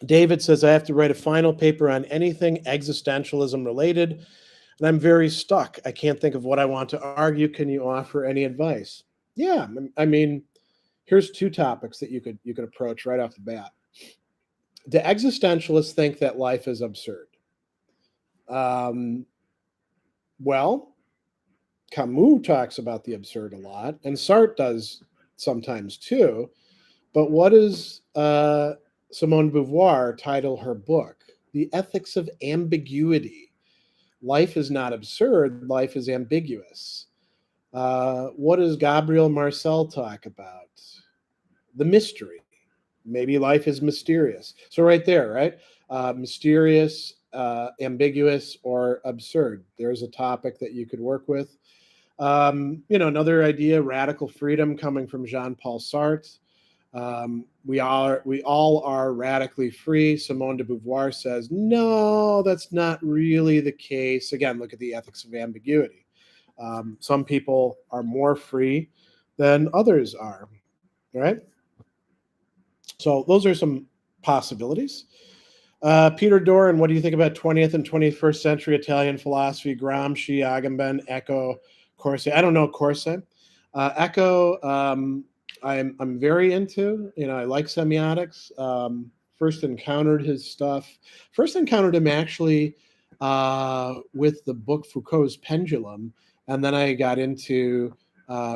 David says, I have to write a final paper on anything existentialism related, and I'm very stuck. I can't think of what I want to argue. Can you offer any advice? Yeah, I mean, here's two topics that you could approach right off the bat. The existentialists think that life is absurd. Well, Camus talks about the absurd a lot, and Sartre does sometimes too. But what does Simone de Beauvoir title her book? The Ethics of Ambiguity. Life is not absurd, life is ambiguous. What does Gabriel Marcel talk about? The mystery. Maybe life is mysterious. So right there, right? Mysterious, ambiguous, or absurd. There's a topic that you could work with. Another idea, radical freedom, coming from Jean-Paul Sartre. We all are radically free. Simone de Beauvoir says, no, that's not really the case. Again, look at the ethics of ambiguity. Some people are more free than others are, right? So those are some possibilities. Peter Doran, what do you think about 20th and 21st century Italian philosophy? Gramsci, Agamben, Eco, Corsi. I don't know Corsi. Eco, I'm very into. I like semiotics. First encountered his stuff. First encountered him actually with the book Foucault's Pendulum, and then I got into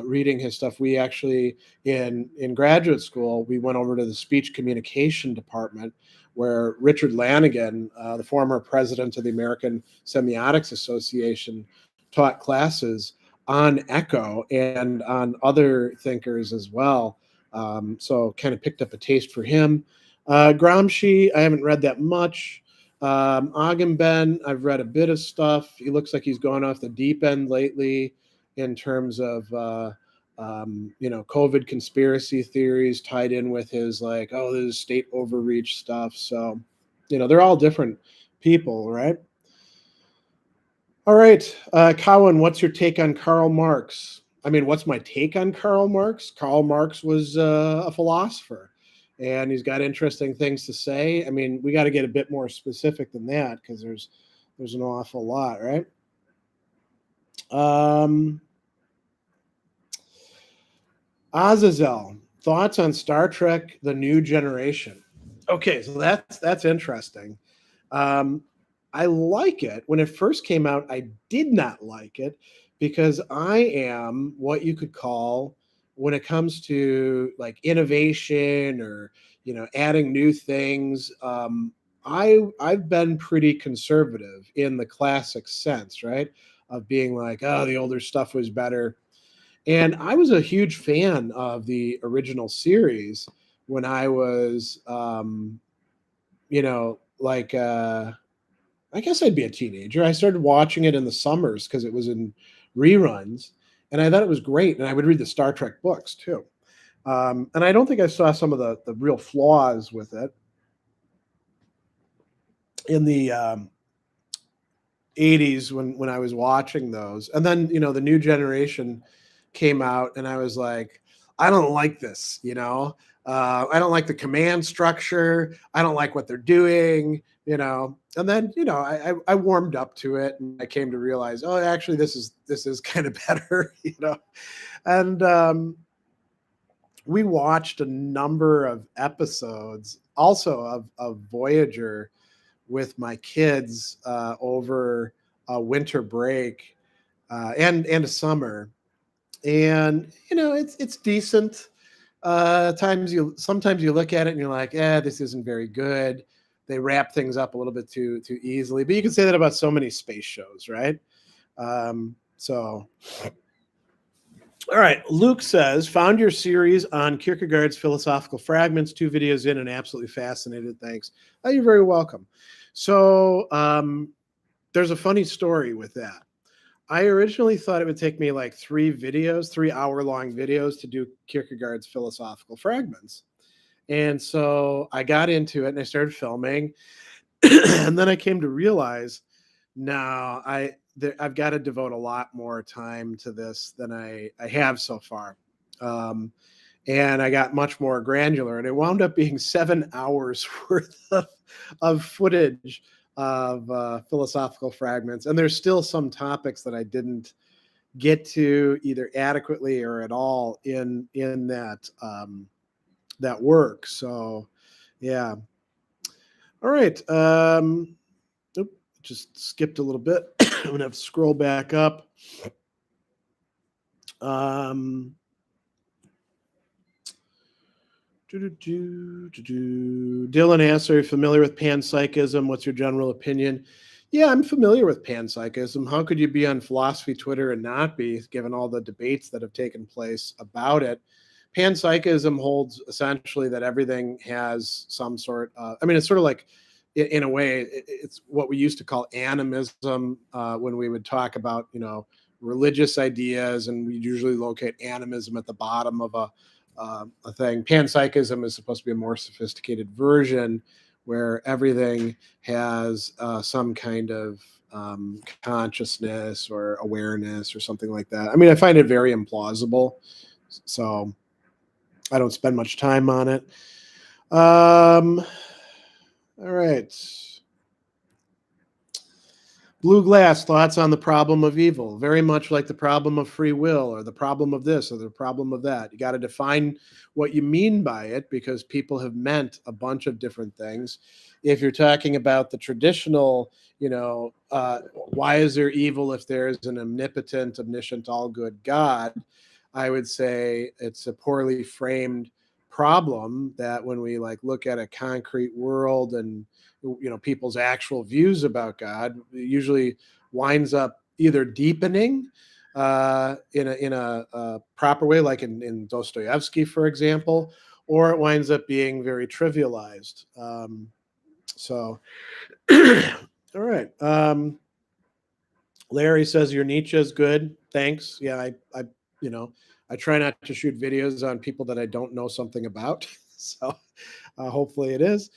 reading his stuff. We actually, in graduate school, we went over to the speech communication department where Richard Lanigan, the former president of the American Semiotics Association, taught classes on Eco and on other thinkers as well. So kind of picked up a taste for him. Gramsci, I haven't read that much. Agamben, I've read a bit of stuff. He looks like he's gone off the deep end lately in terms of COVID conspiracy theories tied in with his this is state overreach stuff. So, they're all different people, right? All right, Cowan, what's your take on Karl Marx? I mean, what's my take on Karl Marx? Karl Marx was a philosopher, and he's got interesting things to say. I mean, we got to get a bit more specific than that because there's an awful lot, right? Azazel, thoughts on Star Trek: The New Generation? Okay, so that's interesting. I like it. When it first came out, I did not like it because I am what you could call, when it comes to like innovation or adding new things. I've been pretty conservative in the classic sense, right? Of being like, oh, the older stuff was better. And I was a huge fan of the original series when I was, I guess I'd be a teenager. I started watching it in the summers because it was in reruns, and I thought it was great. And I would read the Star Trek books too. And I don't think I saw some of the real flaws with it in the 80s when I was watching those. And then, the New Generation came out, and I was like, I don't like this, I don't like the command structure. I don't like what they're doing, And then, I warmed up to it, and I came to realize, oh, actually, this is kind of better, And we watched a number of episodes also of Voyager with my kids over a winter break and a summer, and it's decent. Sometimes you look at it and you're like, this isn't very good. They wrap things up a little bit too easily, but you can say that about so many space shows, right? So, all right. Luke says, found your series on Kierkegaard's Philosophical Fragments, 2 videos in, and absolutely fascinated. Thanks. Oh, you're very welcome. So there's a funny story with that. I originally thought it would take me like 3 hour-long videos to do Kierkegaard's Philosophical Fragments. And so I got into it and I started filming. And then I came to realize, no, I've got to devote a lot more time to this than I have so far. And I got much more granular, and it wound up being 7 hours worth of footage of philosophical fragments. And there's still some topics that I didn't get to either adequately or at all in that that work. So, yeah. All right. Just skipped a little bit. I'm gonna have to scroll back up. Dylan asks, are you familiar with panpsychism? What's your general opinion? Yeah, I'm familiar with panpsychism. How could you be on philosophy Twitter and not be, given all the debates that have taken place about it? Panpsychism holds essentially that everything has some sort of, I mean, it's sort of like, in a way, it's what we used to call animism when we would talk about, religious ideas, and we usually locate animism at the bottom of a thing. Panpsychism is supposed to be a more sophisticated version where everything has some kind of consciousness or awareness or something like that. I mean, I find it very implausible, so I don't spend much time on it. All right. Blue Glass, thoughts on the problem of evil. Very much like the problem of free will, or the problem of this, or the problem of that. You got to define what you mean by it, because people have meant a bunch of different things. If you're talking about the traditional, why is there evil if there is an omnipotent, omniscient, all-good God? I would say it's a poorly framed problem that when we look at a concrete world and people's actual views about God, it usually winds up either deepening in a proper way, like in Dostoevsky, for example, or it winds up being very trivialized. So, all right. Larry says your Nietzsche is good. Thanks. Yeah, I try not to shoot videos on people that I don't know something about. So hopefully it is.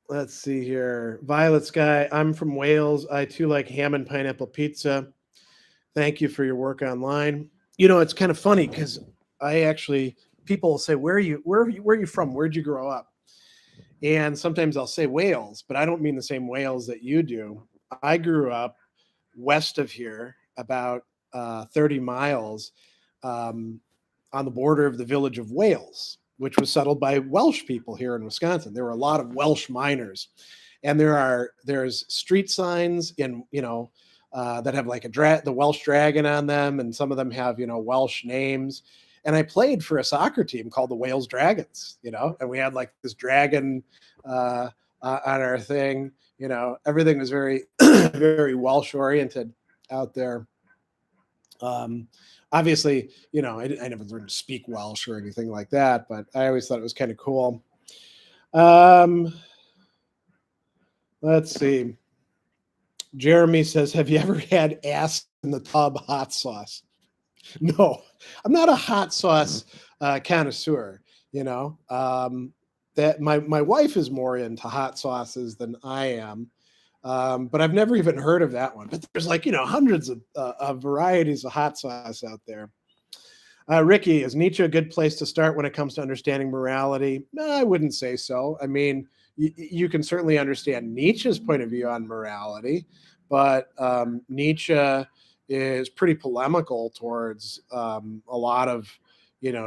Let's see here. Violet Sky, I'm from Wales. I too like ham and pineapple pizza. Thank you for your work online. It's kind of funny because people will say, where are you from? Where'd you grow up? And sometimes I'll say Wales, but I don't mean the same Wales that you do. I grew up west of here, about 30 miles on the border of the village of Wales, which was settled by Welsh people here in Wisconsin. There were a lot of Welsh miners, and there's street signs that have the Welsh dragon on them, and some of them have Welsh names. And I played for a soccer team called the Wales Dragons, and we had this dragon on our thing. Everything was very, very Welsh oriented out there. Obviously, I never learned to speak Welsh or anything like that, but I always thought it was kind of cool. Let's see. Jeremy says, have you ever had ass in the tub hot sauce? No, I'm not a hot sauce connoisseur, that my wife is more into hot sauces than I am. But I've never even heard of that one. But there's hundreds of varieties of hot sauce out there. Ricky, is Nietzsche a good place to start when it comes to understanding morality? No, I wouldn't say so. I mean, you can certainly understand Nietzsche's point of view on morality, but Nietzsche is pretty polemical towards a lot of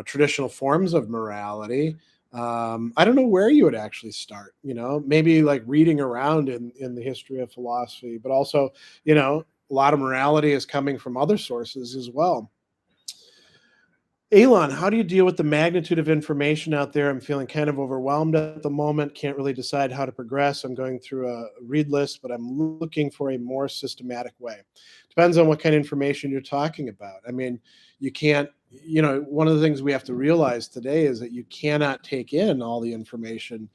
traditional forms of morality. I don't know where you would actually start, maybe reading around in the history of philosophy, but also, a lot of morality is coming from other sources as well. Elon, how do you deal with the magnitude of information out there? I'm feeling kind of overwhelmed at the moment. Can't really decide how to progress. I'm going through a read list, but I'm looking for a more systematic way. Depends on what kind of information you're talking about. I mean, you can't, one of the things we have to realize today is that you cannot take in all the information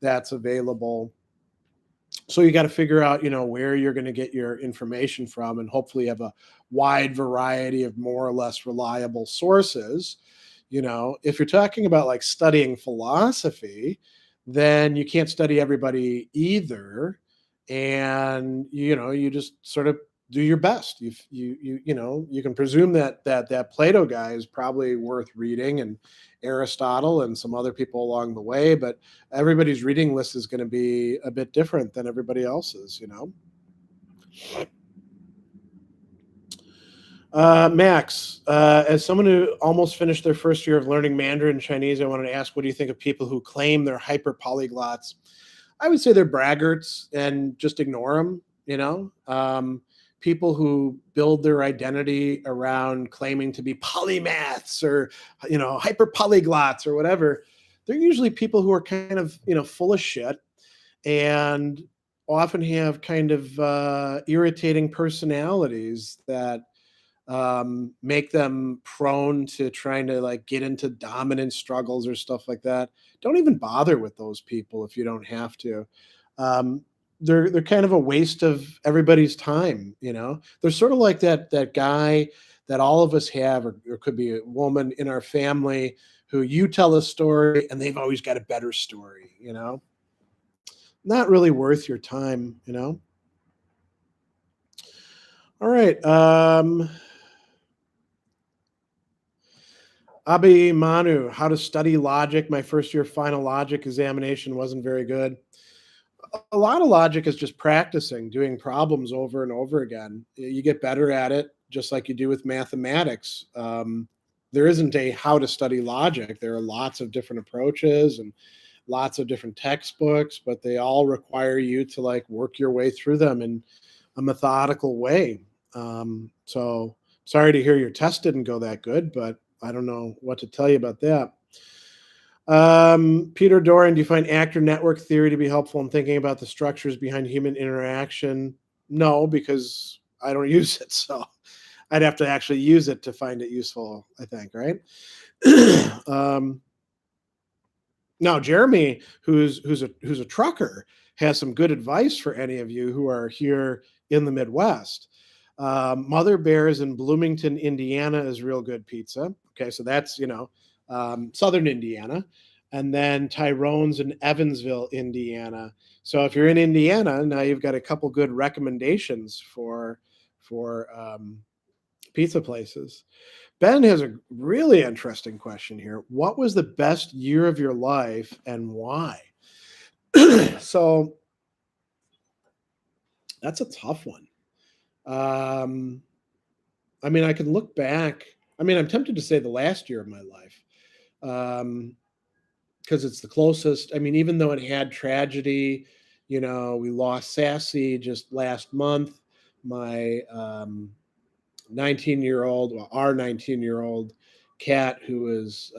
that's available. So you got to figure out, where you're going to get your information from, and hopefully have a wide variety of more or less reliable sources. If you're talking about studying philosophy, then you can't study everybody either. And, you just sort of do your best. You can presume that Plato guy is probably worth reading, and Aristotle and some other people along the way, but everybody's reading list is going to be a bit different than everybody else's, Max, as someone who almost finished their first year of learning Mandarin Chinese, I wanted to ask, what do you think of people who claim they're hyper polyglots? I would say they're braggarts and just ignore them, people who build their identity around claiming to be polymaths or, hyper polyglots or whatever. They're usually people who are kind of, full of shit and often have kind of irritating personalities that make them prone to trying to like get into dominant struggles or stuff like that. Don't even bother with those people if you don't have to. Um, they're kind of a waste of everybody's time. They're sort of like that guy that all of us have, or could be a woman in our family who you tell a story and they've always got a better story. Not really worth your time. All right. Abi Manu, how to study logic. My first year final logic examination wasn't very good. A lot of logic is just practicing, doing problems over and over again. You get better at it, just like you do with mathematics. There isn't a how to study logic. There are lots of different approaches and lots of different textbooks, but they all require you to like work your way through them in a methodical way. So sorry to hear your test didn't go that good, but I don't know what to tell you about that. Peter Doran, do you find actor network theory to be helpful in thinking about the structures behind human interaction? No, because I don't use it. So I'd have to actually use it to find it useful, I think, right? Now, Jeremy, who's a trucker, has some good advice for any of you who are here in the Midwest. Mother Bear's in Bloomington, Indiana is real good pizza. Okay, so that's, southern Indiana. And then Tyrone's in Evansville, Indiana. So if you're in Indiana, now you've got a couple good recommendations for pizza places. Ben has a really interesting question here. What was the best year of your life and why? So that's a tough one. I can look back. I'm tempted to say the last year of my life because it's the closest. Even though it had tragedy, we lost Sassy just last month. My 19-year-old, well, our 19-year-old cat, who is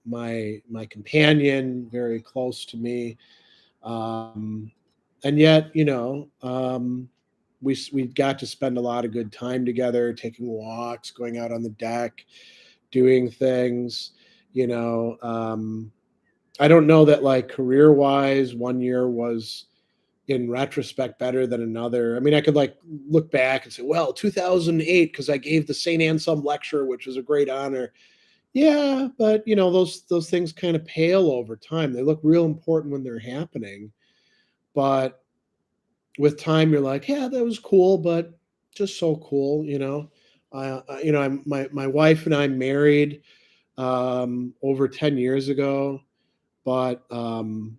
my companion, very close to me, and yet, we got to spend a lot of good time together, taking walks, going out on the deck, doing things. I don't know that like career wise, one year was in retrospect better than another. I could like look back and say, well, 2008 because I gave the St. Anselm lecture, which was a great honor. Yeah, but those things kind of pale over time. They look real important when they're happening, but with time you're like, yeah, that was cool, but just so cool. My wife and I married over 10 years ago, but the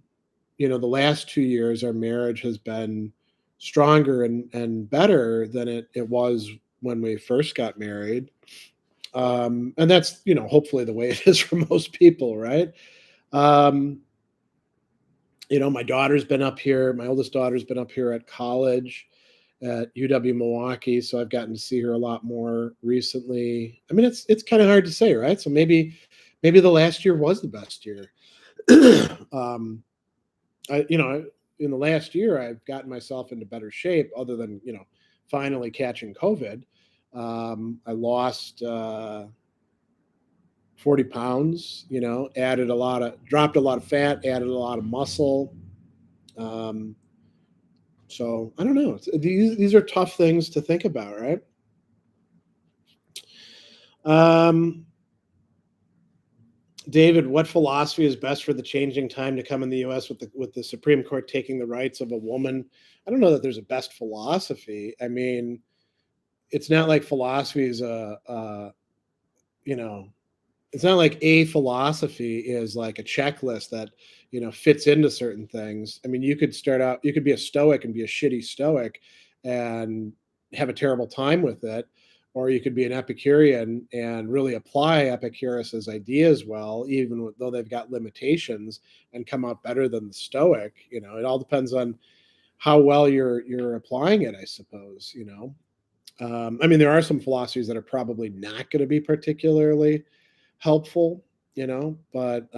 last 2 years our marriage has been stronger and better than it was when we first got married. And that's hopefully the way it is for most people, right? My daughter's been up here. My oldest daughter's been up here at college at UW Milwaukee, so I've gotten to see her a lot more recently. It's kind of hard to say, right? So maybe the last year was the best year. In the last year, I've gotten myself into better shape, other than finally catching COVID. I lost 40 pounds. Dropped a lot of fat, added a lot of muscle. So I don't know. These are tough things to think about, right? David, what philosophy is best for the changing time to come in the U.S. with the Supreme Court taking the rights of a woman I don't know that there's a best philosophy. I mean, it's not like philosophy is you know, it's not like a philosophy is like a checklist that, fits into certain things. I mean, you could start out, you could be a stoic and be a shitty stoic and have a terrible time with it. Or you could be an Epicurean and really apply Epicurus's ideas well, even though they've got limitations, and come out better than the Stoic. It all depends on how well you're applying it, I suppose. I mean, there are some philosophies that are probably not going to be particularly helpful, but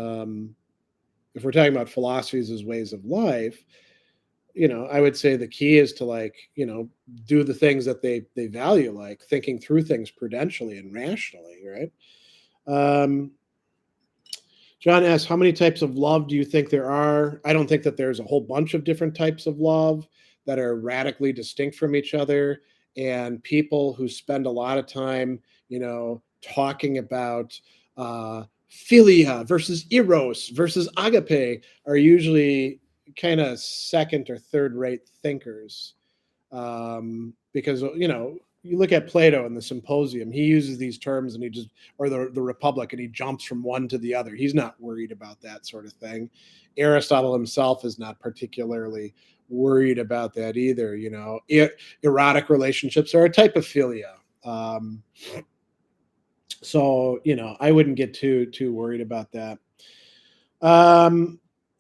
if we're talking about philosophies as ways of life, I would say the key is to do the things that they value, like thinking through things prudentially and rationally, right? Um, John asks, how many types of love do you think there are? I don't think that there's a whole bunch of different types of love that are radically distinct from each other. And people who spend a lot of time, talking about philia versus eros versus agape are usually kind of second or third rate thinkers. Because, you look at Plato in the Symposium, he uses these terms and or the Republic, and he jumps from one to the other. He's not worried about that sort of thing. Aristotle himself is not particularly worried about that either. Erotic relationships are a type of philia. So, I wouldn't get too worried about that.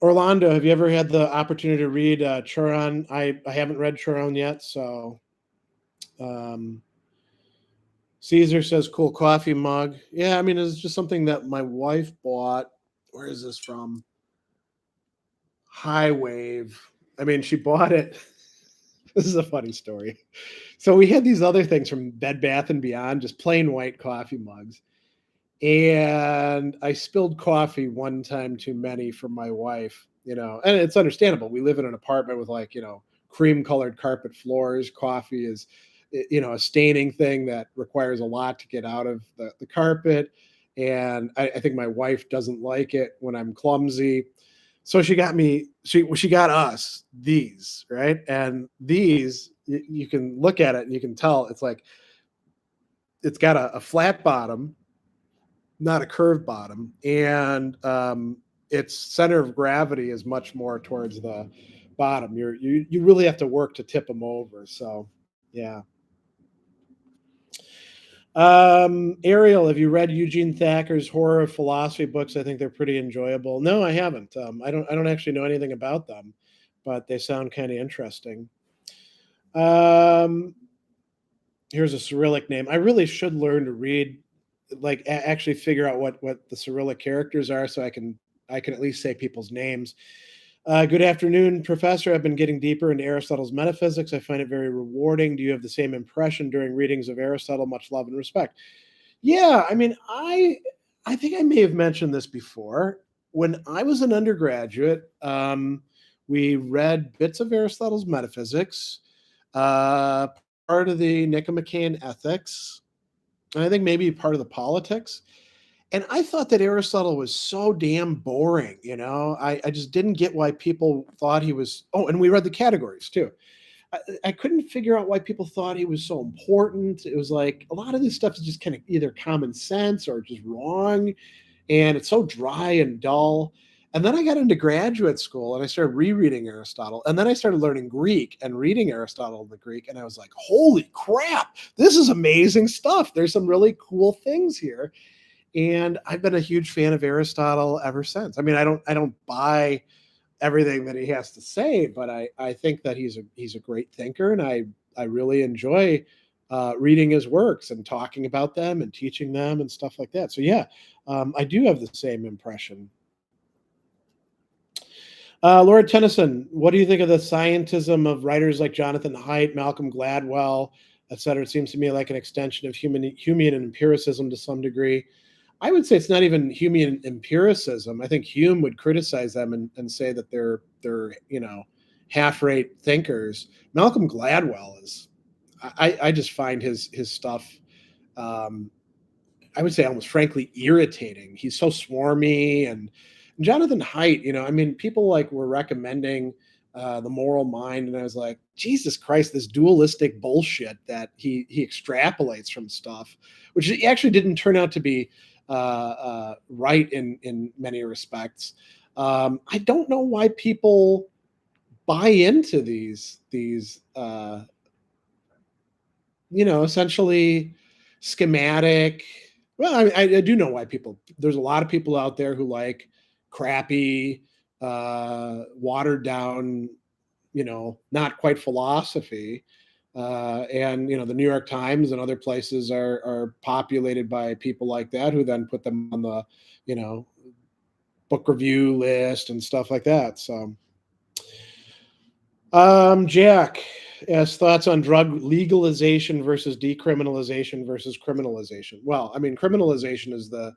Orlando, have you ever had the opportunity to read Churon? I haven't read Churon yet, so Caesar says cool coffee mug. Yeah, I mean, it's just something that my wife bought. Where is this from? High Wave. I mean, she bought it. This is a funny story. So we had these other things from Bed Bath and Beyond, just plain white coffee mugs. And I spilled coffee one time too many for my wife, and it's understandable. We live in an apartment with cream colored carpet floors. Coffee is, a staining thing that requires a lot to get out of the carpet. And I think my wife doesn't like it when I'm clumsy. So she got us these, right? And these, you can look at it and you can tell it's got a flat bottom, not a curved bottom, and its center of gravity is much more towards the bottom. You really have to work to tip them over. So, yeah. Ariel, have you read Eugene Thacker's horror of philosophy books? I think they're pretty enjoyable. No, I haven't. I don't actually know anything about them, but they sound kind of interesting. Here's a Cyrillic name. I really should learn to read, actually figure out what the Cyrillic characters are, so I can at least say people's names. Good afternoon, Professor. I've been getting deeper into Aristotle's metaphysics. I find it very rewarding. Do you have the same impression during readings of Aristotle? Much love and respect. Yeah, I mean, I think I may have mentioned this before. When I was an undergraduate, we read bits of Aristotle's metaphysics, part of the Nicomachean Ethics, and I think maybe part of the Politics. And I thought that Aristotle was so damn boring, I just didn't get why people thought he was. Oh, and we read the categories too. I couldn't figure out why people thought he was so important. It was like a lot of this stuff is just kind of either common sense or just wrong. And it's so dry and dull. And then I got into graduate school and I started rereading Aristotle. And then I started learning Greek and reading Aristotle in the Greek. And I was like, holy crap, this is amazing stuff. There's some really cool things here. And I've been a huge fan of Aristotle ever since. I mean, I don't buy everything that he has to say, but I think that he's a great thinker, and I really enjoy reading his works and talking about them and teaching them and stuff like that. So yeah, I do have the same impression. Lord Tennyson, what do you think of the scientism of writers like Jonathan Haidt, Malcolm Gladwell, etc.? It seems to me like an extension of Humean empiricism to some degree. I would say it's not even Humean empiricism. I think Hume would criticize them and say that they're half-rate thinkers. Malcolm Gladwell is. I just find his stuff. I would say almost frankly irritating. He's so swarmy, and Jonathan Haidt. I mean, people were recommending The Moral Mind, and I was like, Jesus Christ, this dualistic bullshit that he extrapolates from stuff, which actually didn't turn out to be right in many respects. I don't know why people buy into these essentially schematic. Well, I do know why people. There's a lot of people out there who like crappy, watered down, not quite philosophy. And the New York Times and other places are populated by people like that who then put them on the book review list and stuff like that. So, Jack has thoughts on drug legalization versus decriminalization versus criminalization. Well, I mean, criminalization is the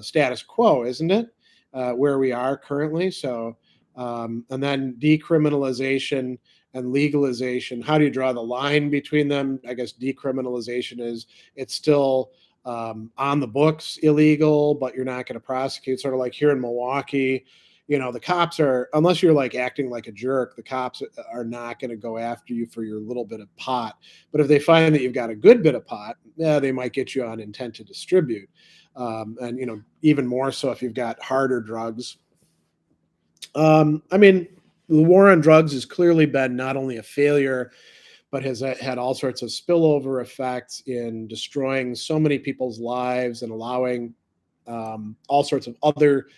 status quo, isn't it? Where we are currently. So, and then decriminalization and legalization. How do you draw the line between them? I guess decriminalization is it's still on the books illegal, but you're not going to prosecute. Sort of like here in Milwaukee, the cops are, unless you're like acting like a jerk, the cops are not going to go after you for your little bit of pot. But if they find that you've got a good bit of pot, they might get you on intent to distribute. And even more so if you've got harder drugs. I mean, the war on drugs has clearly been not only a failure, but has had all sorts of spillover effects in destroying so many people's lives and allowing all sorts of other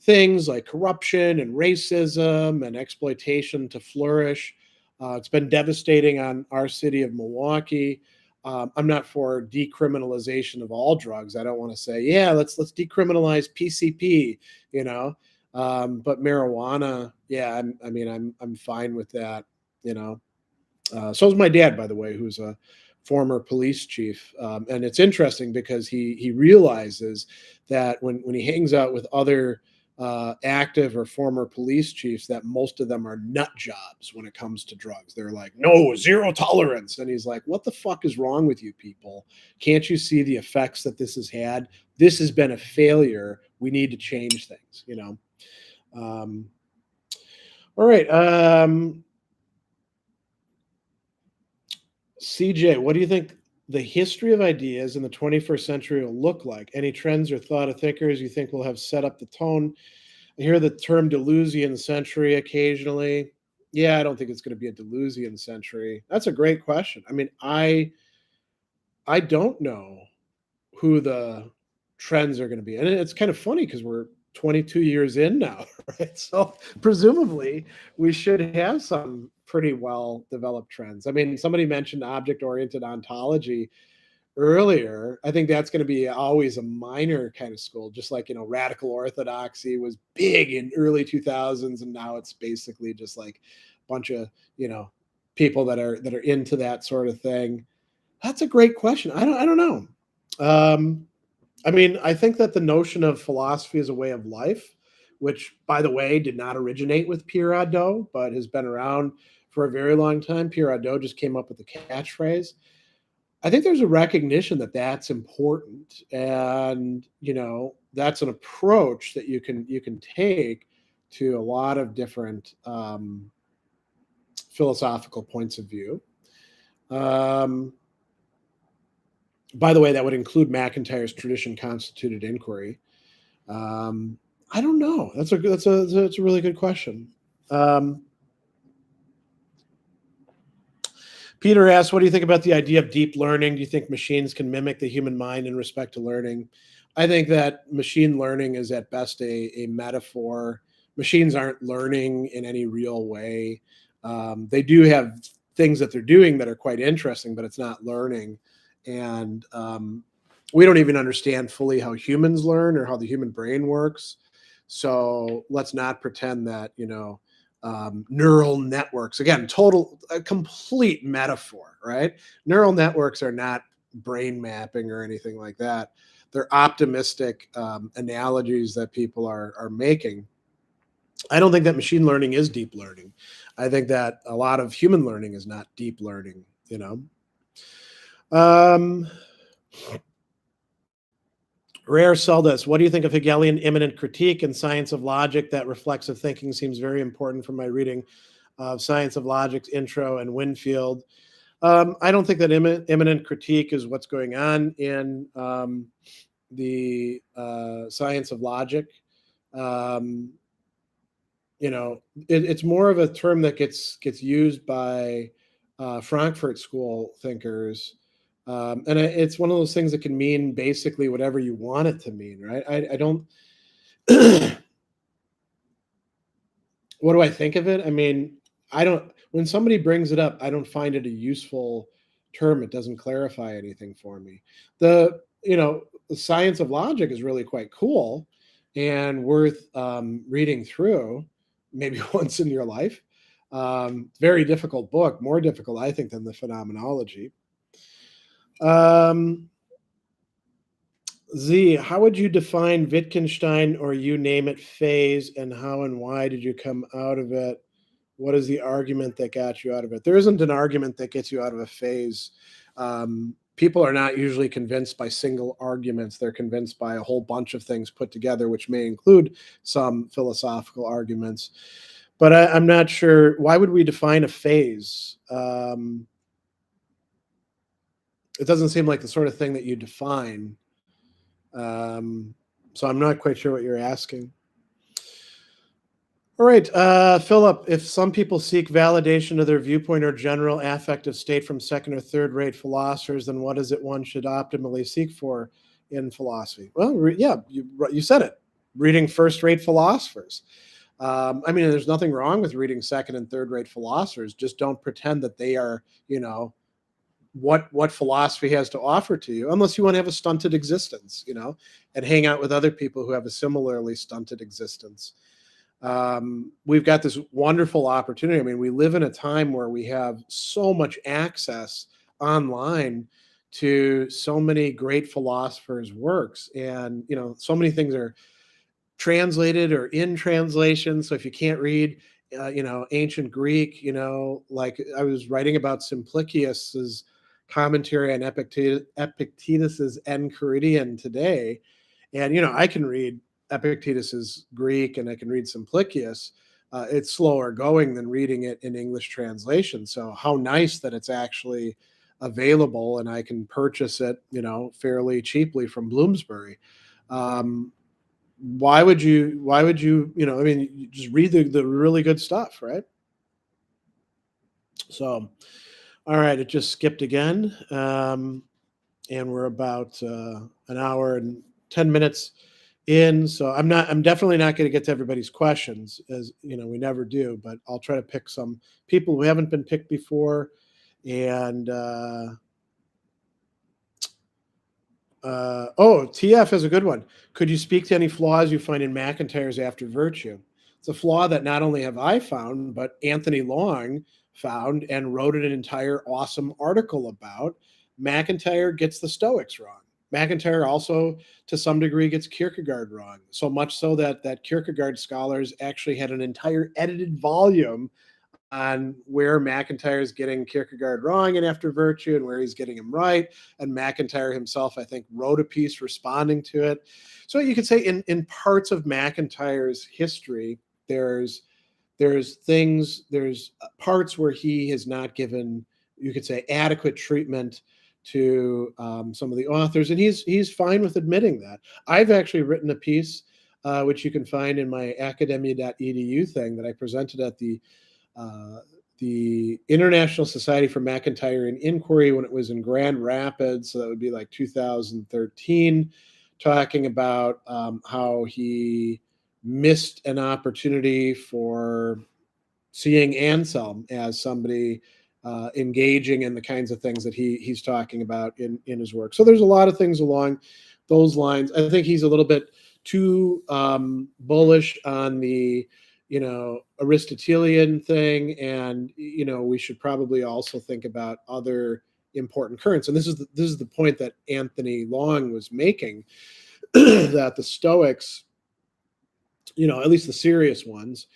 things like corruption and racism and exploitation to flourish. It's been devastating on our city of Milwaukee. I'm not for decriminalization of all drugs. I don't want to say, yeah, let's decriminalize PCP, but marijuana, yeah, I'm fine with that, So is my dad, by the way, who's a former police chief, and it's interesting because he realizes that when he hangs out with other active or former police chiefs, that most of them are nut jobs when it comes to drugs. They're like, no, zero tolerance. And he's like, what the fuck is wrong with you people? Can't you see the effects that this has had? This has been a failure. We need to change things, all right. CJ, what do you think the history of ideas in the 21st century will look like? Any trends or thought of thinkers you think will have set up the tone? I hear the term Deleuzian century occasionally. Yeah, I don't think it's going to be a Deleuzian century. That's a great question. I mean, I don't know who the trends are going to be. And it's kind of funny because we're 22 years in now, right? So presumably we should have some pretty well developed trends. I mean, somebody mentioned object-oriented ontology earlier. I think that's going to be always a minor kind of school, just like, radical orthodoxy was big in early 2000s. And now it's basically just like a bunch of, people that are into that sort of thing. That's a great question. I don't know. I mean, I think that the notion of philosophy as a way of life, which, by the way, did not originate with Pierre Hadot, but has been around for a very long time. Pierre Hadot just came up with the catchphrase. I think there's a recognition that that's important, and that's an approach that you can take to a lot of different philosophical points of view. By the way, that would include MacIntyre's tradition-constituted inquiry. I don't know. That's a really good question. Peter asks, what do you think about the idea of deep learning? Do you think machines can mimic the human mind in respect to learning? I think that machine learning is at best a metaphor. Machines aren't learning in any real way. They do have things that they're doing that are quite interesting, but it's not learning. And we don't even understand fully how humans learn or how the human brain works. So let's not pretend that, neural networks, again, a complete metaphor, right? Neural networks are not brain mapping or anything like that. They're optimistic analogies that people are making. I don't think that machine learning is deep learning. I think that a lot of human learning is not deep learning, Rare Seldas, what do you think of Hegelian immanent critique and science of logic? That reflexive thinking seems very important from my reading of Science of Logic's intro and Winfield. I don't think that imminent critique is what's going on in the Science of Logic. It's more of a term that gets used by Frankfurt School thinkers, and it's one of those things that can mean basically whatever you want it to mean, right? I don't. What do I think of it? I mean, I don't. When somebody brings it up, I don't find it a useful term. It doesn't clarify anything for me. The Science of Logic is really quite cool and worth reading through, maybe once in your life. Very difficult book, more difficult, I think, than the Phenomenology. Z, how would you define Wittgenstein, or you name it, phase, and how and why did you come out of it? What is the argument that got you out of it? There isn't an argument that gets you out of a phase. People are not usually convinced by single arguments. They're convinced by a whole bunch of things put together, which may include some philosophical arguments. But I'm not sure. Why would we define a phase? It doesn't seem like the sort of thing that you define. So I'm not quite sure what you're asking. All right, Philip, if some people seek validation of their viewpoint or general affective state from second or third rate philosophers, then what is it one should optimally seek for in philosophy? Well, you said it, reading first rate philosophers. I mean, there's nothing wrong with reading second and third rate philosophers. Just don't pretend that they are, what philosophy has to offer to you, unless you want to have a stunted existence, and hang out with other people who have a similarly stunted existence. We've got this wonderful opportunity. I mean, we live in a time where we have so much access online to so many great philosophers' works, and so many things are translated or in translation. So if you can't read ancient Greek, like I was writing about Simplicius's commentary on Epictetus's Enchiridion today, and I can read Epictetus's Greek and I can read Simplicius. It's slower going than reading it in English translation. So how nice that it's actually available and I can purchase it, fairly cheaply from Bloomsbury. Why would you, I mean, you just read the really good stuff, right? So, all right, it just skipped again. And we're about an hour and 10 minutes in. So I'm definitely not going to get to everybody's questions, as we never do, but I'll try to pick some people who haven't been picked before. And TF is a good one. Could you speak to any flaws you find in MacIntyre's After Virtue? It's a flaw that not only have I found, but Anthony Long found and wrote an entire awesome article about. MacIntyre gets the Stoics wrong. MacIntyre also, to some degree, gets Kierkegaard wrong. So much so that Kierkegaard scholars actually had an entire edited volume on where MacIntyre is getting Kierkegaard wrong in After Virtue and where he's getting him right. And MacIntyre himself, I think, wrote a piece responding to it. So you could say in parts of MacIntyre's history, there's parts where he has not given, you could say, adequate treatment to some of the authors, and he's fine with admitting that. I've actually written a piece, which you can find in my academia.edu thing that I presented at the International Society for MacIntyrean Inquiry when it was in Grand Rapids, so that would be like 2013, talking about how he missed an opportunity for seeing Anselm as somebody engaging in the kinds of things that he's talking about in his work. So there's a lot of things along those lines. I think he's a little bit too bullish on the Aristotelian thing, and we should probably also think about other important currents. And this is the point that Anthony Long was making, that the Stoics, at least the serious ones,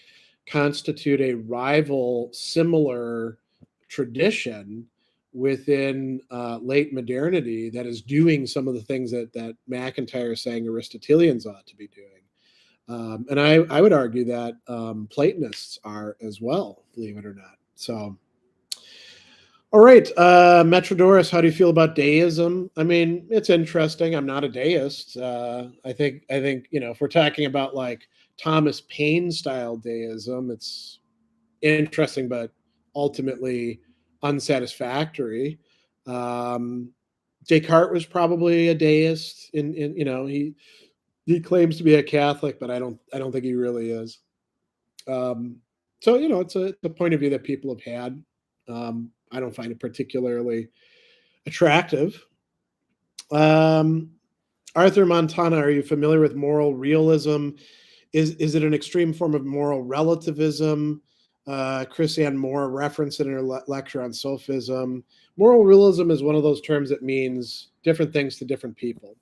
constitute a rival similar tradition within late modernity that is doing some of the things that MacIntyre is saying Aristotelians ought to be doing. And I would argue that Platonists are as well, believe it or not. So, all right, Metrodorus, how do you feel about deism? I mean, it's interesting. I'm not a deist. I think if we're talking about like Thomas Paine style deism, it's interesting, but ultimately unsatisfactory. Um, Descartes was probably a deist. He claims to be a Catholic, but I don't think he really is. So it's a point of view that people have had. I don't find it particularly attractive. Um, Arthur Montana, are you familiar with moral realism? Is it an extreme form of moral relativism? Chrisanne Moore referenced it in her lecture on sophism. Moral realism is one of those terms that means different things to different people.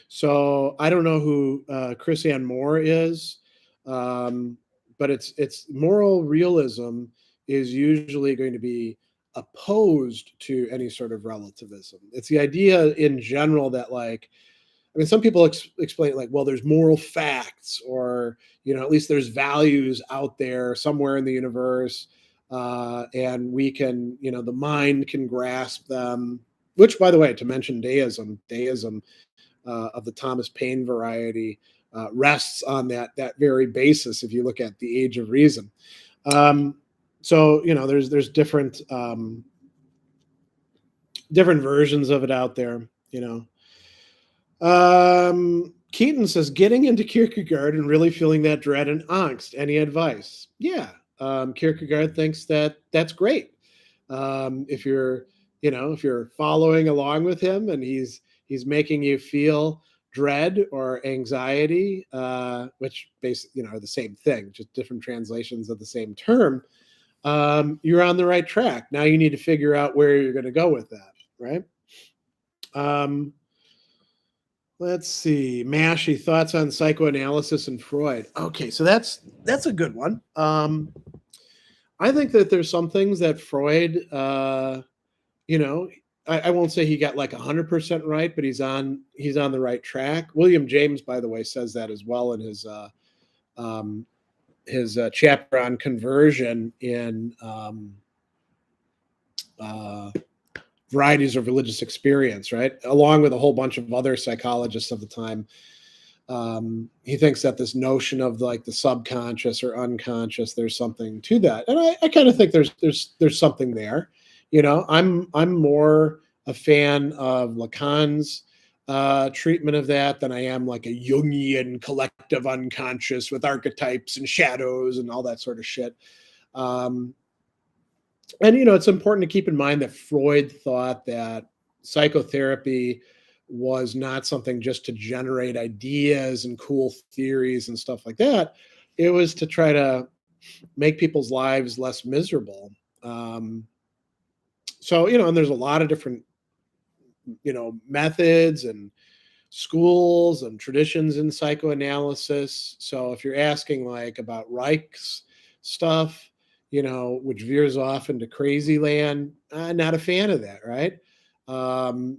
So I don't know who Chrisanne Moore is, but it's moral realism is usually going to be opposed to any sort of relativism. It's the idea in general that some people explain it like, well, there's moral facts, or at least there's values out there somewhere in the universe, and we can, the mind can grasp them. Which, by the way, to mention deism of the Thomas Paine variety rests on that very basis. If you look at the Age of Reason, so there's different versions of it out there. Keaton says, getting into Kierkegaard and really feeling that dread and angst. Any advice? Yeah, Kierkegaard thinks that's great. If you're following along with him and he's making you feel dread or anxiety, which basically are the same thing, just different translations of the same term, you're on the right track. Now you need to figure out where you're going to go with that, right? Let's see. Mashy, thoughts on psychoanalysis and Freud. Okay, so that's a good one. I think that there's some things that Freud, I won't say he got like 100% right, but he's on the right track. William James, by the way, says that as well in his chapter on conversion in Varieties of Religious Experience, right? Along with a whole bunch of other psychologists of the time. He thinks that this notion of like the subconscious or unconscious, there's something to that. And I kind of think there's something there. I'm more a fan of Lacan's treatment of that than I am like a Jungian collective unconscious with archetypes and shadows and all that sort of shit. And it's important to keep in mind that Freud thought that psychotherapy was not something just to generate ideas and cool theories and stuff like that. It was to try to make people's lives less miserable. And there's a lot of different, methods and schools and traditions in psychoanalysis. So if you're asking like about Reich's stuff, which veers off into crazy land, I'm not a fan of that, right?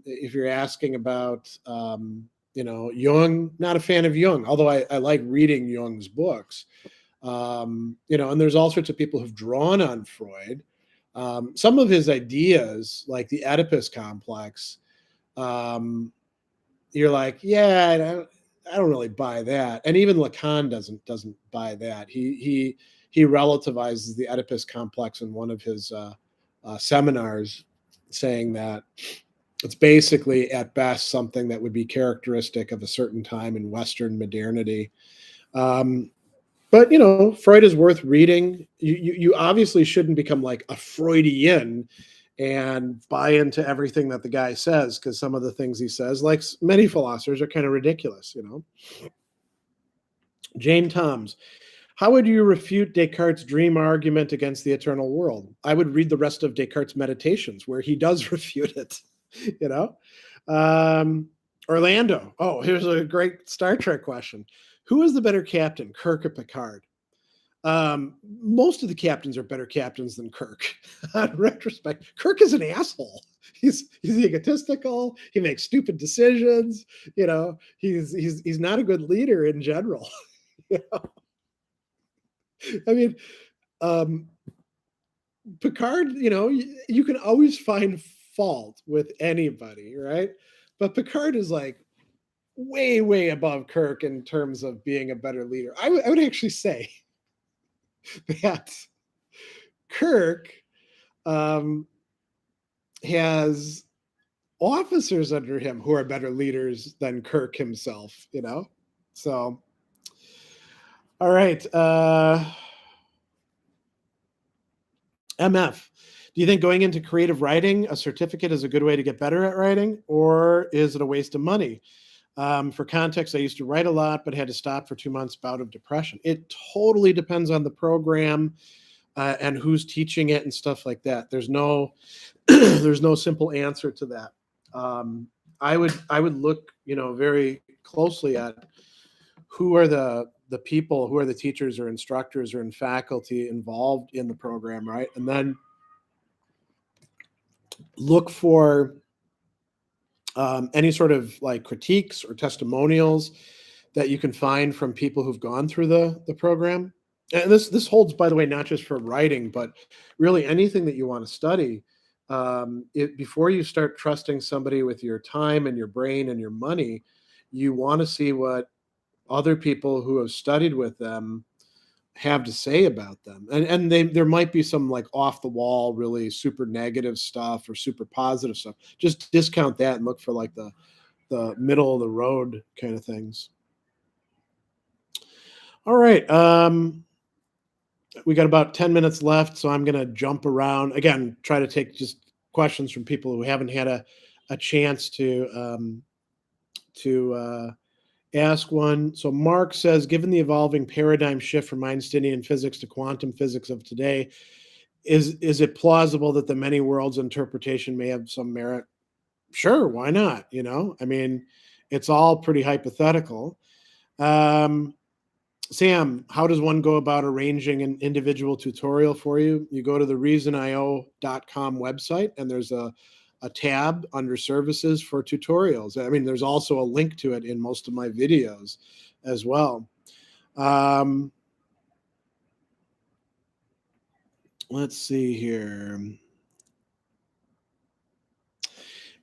If you're asking about, Jung, not a fan of Jung, although I like reading Jung's books. And there's all sorts of people who've drawn on Freud. Some of his ideas, like the Oedipus complex, you're like, yeah, I don't really buy that. And even Lacan doesn't buy that. He relativizes the Oedipus complex in one of his seminars, saying that it's basically at best something that would be characteristic of a certain time in Western modernity. But Freud is worth reading. You obviously shouldn't become like a Freudian and buy into everything that the guy says, because some of the things he says, like many philosophers, are kind of ridiculous. Jane Toms, how would you refute Descartes' dream argument against the eternal world? I would read the rest of Descartes' Meditations, where he does refute it. Orlando. Oh, here's a great Star Trek question. Who is the better captain, Kirk or Picard? Most of the captains are better captains than Kirk. In retrospect, Kirk is an asshole. He's egotistical. He makes stupid decisions. He's not a good leader in general. I mean, um, Picard, you can always find fault with anybody, right? But Picard is like way, way above Kirk in terms of being a better leader. I would actually say that Kirk um, has officers under him who are better leaders than Kirk himself. So, all right. MF, do you think going into creative writing, a certificate is a good way to get better at writing, or is it a waste of money? For context, I used to write a lot, but had to stop for 2 months bout of depression. It totally depends on the program and who's teaching it and stuff like that. There's no there's no simple answer to that. I would look, very closely at who are the people, who are the teachers or instructors or in faculty involved in the program, right? And then look for any sort of like critiques or testimonials that you can find from people who've gone through the program. And this holds, by the way, not just for writing, but really anything that you want to study. Before you start trusting somebody with your time and your brain and your money, you want to see what other people who have studied with them have to say about them. And there might be some like off the wall, really super negative stuff or super positive stuff. Just discount that and look for like the middle of the road kind of things. All right. We got about 10 minutes left, so I'm going to jump around again, try to take just questions from people who haven't had a chance to ask one. So Mark says, given the evolving paradigm shift from Einsteinian physics to quantum physics of today, is it plausible that the many worlds interpretation may have some merit? Sure, why not? I mean, it's all pretty hypothetical. Sam, how does one go about arranging an individual tutorial for you? You go to the reasonio.com website, and there's a tab under services for tutorials. I mean, there's also a link to it in most of my videos as well. Let's see here.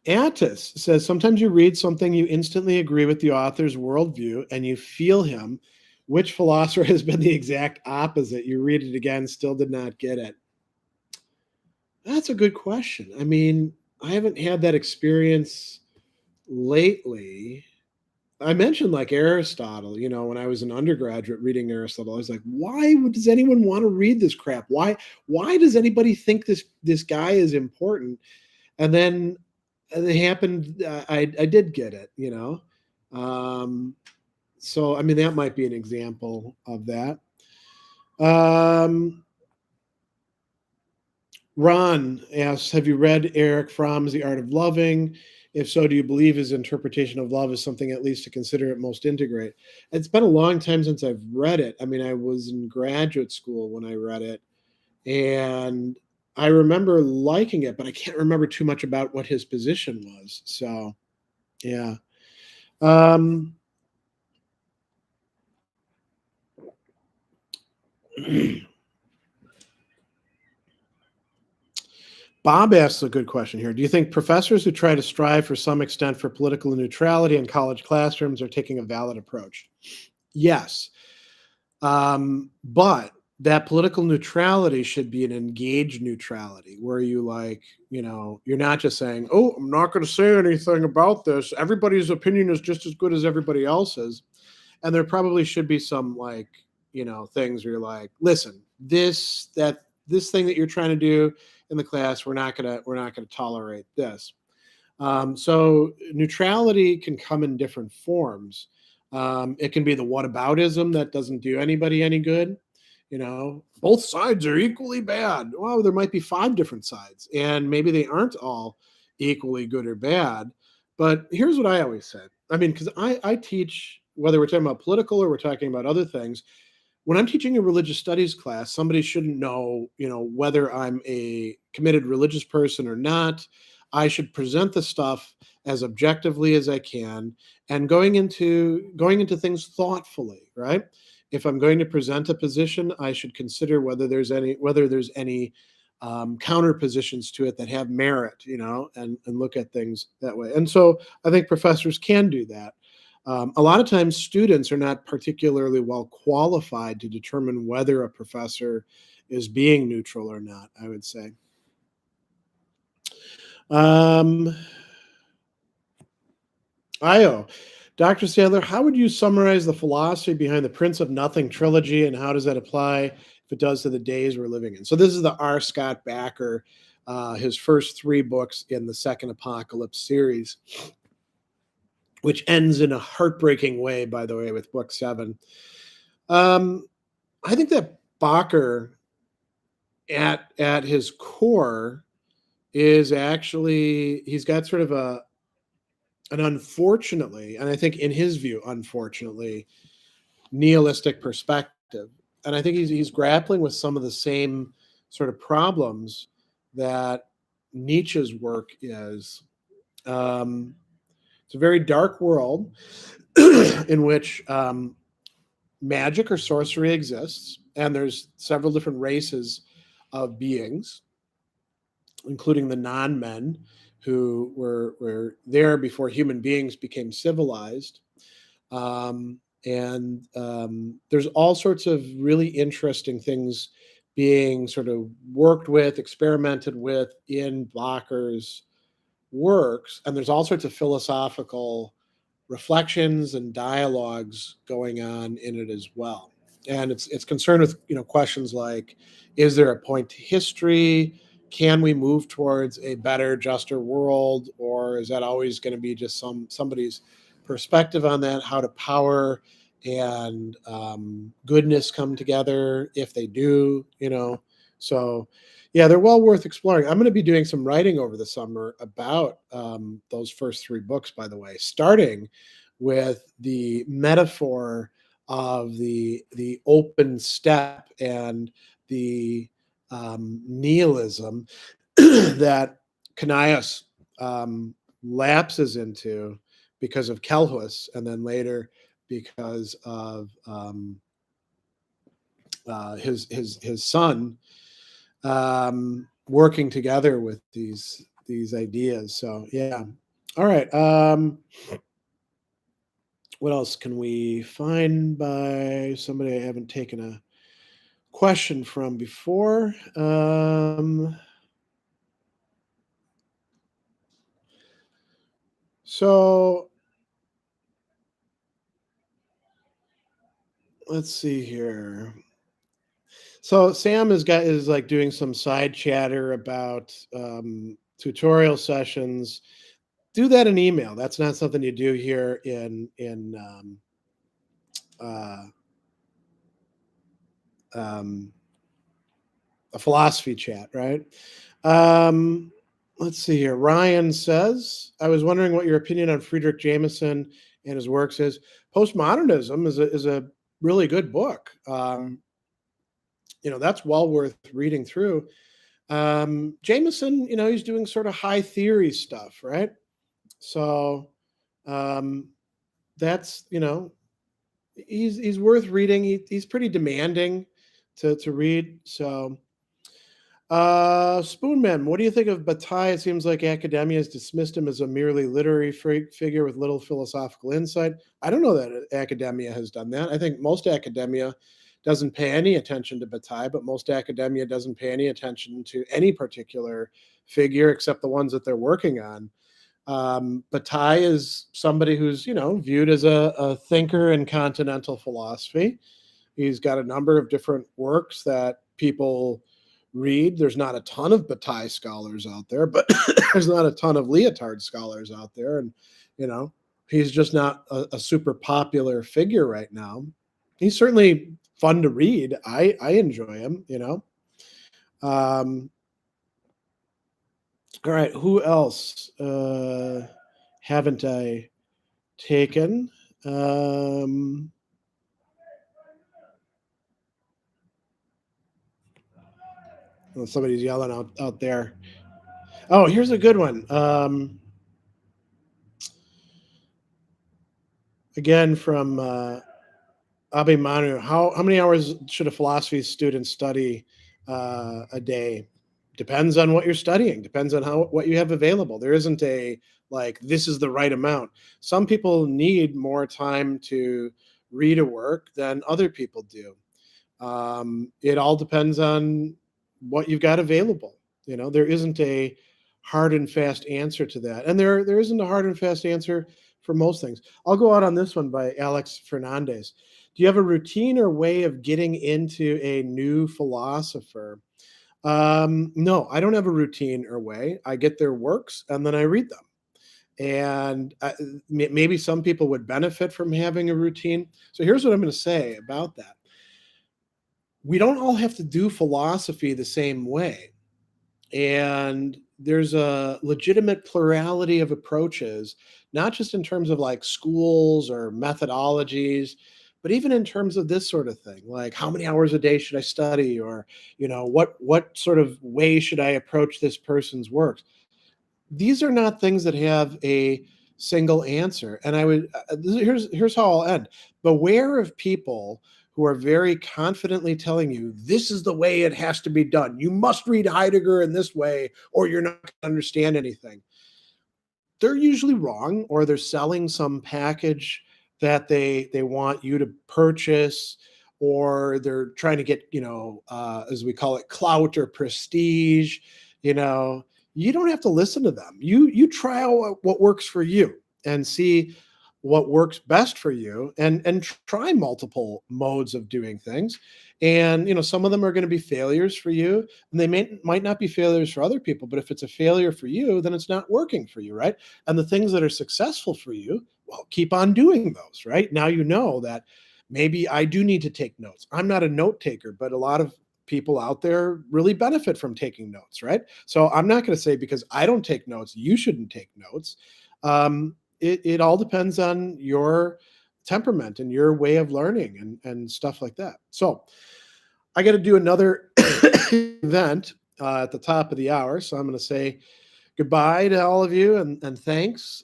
Attis says, sometimes you read something, you instantly agree with the author's worldview, and you feel him. Which philosopher has been the exact opposite? You read it again, still did not get it. That's a good question. I mean, I haven't had that experience lately. I mentioned like Aristotle, when I was an undergraduate reading Aristotle, I was like, why does anyone want to read this crap? Why does anybody think this guy is important? And then it happened. I did get it, So, I mean, that might be an example of that. Ron asks, have you read Erich Fromm's The Art of Loving? If so, do you believe his interpretation of love is something at least to consider at most integrate? It's been a long time since I've read it. I mean, I was in graduate school when I read it, and I remember liking it, but I can't remember too much about what his position was. So, yeah. Bob asks a good question here. Do you think professors who try to strive for some extent for political neutrality in college classrooms are taking a valid approach? Yes. But that political neutrality should be an engaged neutrality where you're not just saying, oh, I'm not going to say anything about this. Everybody's opinion is just as good as everybody else's. And there probably should be some things where you're like, listen, this thing that you're trying to do in the class, we're not gonna tolerate this. So neutrality can come in different forms. It can be the whataboutism that doesn't do anybody any good. Both sides are equally bad. Well, there might be 5 different sides, and maybe they aren't all equally good or bad. But here's what I always said. I mean, because I teach, whether we're talking about political or we're talking about other things, when I'm teaching a religious studies class, somebody shouldn't know, whether I'm a committed religious person or not. I should present the stuff as objectively as I can and going into things thoughtfully, right? if I'm going to present a position, I should consider whether there's any counter positions to it that have merit, and look at things that way. And so I think professors can do that. A lot of times students are not particularly well qualified to determine whether a professor is being neutral or not, I would say. Io, Dr. Sadler, how would you summarize the philosophy behind the Prince of Nothing trilogy, and how does that apply, if it does, to the days we're living in? So this is the R. Scott Backer, his first 3 books in the Second Apocalypse series, which ends in a heartbreaking way, by the way, with book 7. I think that Bakker, at his core, is actually, he's got sort of an unfortunately, and I think in his view, unfortunately, nihilistic perspective. And I think he's grappling with some of the same sort of problems that Nietzsche's work is. It's a very dark world in which magic or sorcery exists, and there's several different races of beings, including the non-men, who were there before human beings became civilized. There's all sorts of really interesting things being sort of worked with, experimented with in Bakker's works. And there's all sorts of philosophical reflections and dialogues going on in it as well. And it's concerned with, questions like, is there a point to history? Can we move towards a better, juster world, or is that always going to be just somebody's perspective on that? How do power and goodness come together, if they do? So yeah, they're well worth exploring. I'm going to be doing some writing over the summer about those first 3 books, by the way, starting with the metaphor of the open steppe and the nihilism that Canias lapses into because of Kelhus, and then later because of his son working together with these ideas. So yeah. All right. What else can we find by somebody I haven't taken a question from before? So let's see here. So Sam is like doing some side chatter about tutorial sessions. Do that in email. That's not something you do here in a philosophy chat, right? Let's see here. Ryan says, I was wondering what your opinion on Friedrich Jameson and his works is. Postmodernism is a really good book. That's well worth reading through. Jameson, he's doing sort of high theory stuff, right? So that's, he's worth reading. He's pretty demanding to read. So Spoonman, what do you think of Bataille? It seems like academia has dismissed him as a merely literary figure with little philosophical insight. I don't know that academia has done that. I think most academia doesn't pay any attention to Bataille, but most academia doesn't pay any attention to any particular figure except the ones that they're working on. Bataille is somebody who's, viewed as a thinker in continental philosophy. He's got a number of different works that people read. There's not a ton of Bataille scholars out there, but there's not a ton of Lyotard scholars out there. And, he's just not a super popular figure right now. He's certainly fun to read. I enjoy him, All right, who else haven't I taken? Well, somebody's yelling out there. Oh, here's a good one. Again, from Abhimanyu, how many hours should a philosophy student study a day? Depends on what you're studying. Depends on what you have available. There isn't a like this is the right amount. Some people need more time to read a work than other people do. It all depends on what you've got available. There isn't a hard and fast answer to that, and there isn't a hard and fast answer for most things. I'll go out on this one by Alex Fernandez. Do you have a routine or way of getting into a new philosopher? No, I don't have a routine or way. I get their works and then I read them. And maybe some people would benefit from having a routine. So here's what I'm going to say about that. We don't all have to do philosophy the same way. And there's a legitimate plurality of approaches, not just in terms of like schools or methodologies, but even in terms of this sort of thing, like how many hours a day should I study, or what sort of way should I approach this person's works. These are not things that have a single answer. And I would here's how I'll end. Beware of people who are very confidently telling you this is the way it has to be done. You must read Heidegger in this way, or you're not going to understand anything. They're usually wrong, or they're selling some package that they want you to purchase, or they're trying to get, as we call it, clout or prestige. You don't have to listen to them. You try out what works for you and see what works best for you, and try multiple modes of doing things. And some of them are going to be failures for you, and they might not be failures for other people. But if it's a failure for you, then it's not working for you, right? And the things that are successful for you, well, keep on doing those, right? Now you know that maybe I do need to take notes. I'm not a note taker, but a lot of people out there really benefit from taking notes, right? So I'm not going to say because I don't take notes, you shouldn't take notes. It all depends on your temperament and your way of learning and stuff like that. So I got to do another event at the top of the hour. So I'm going to say goodbye to all of you and thanks.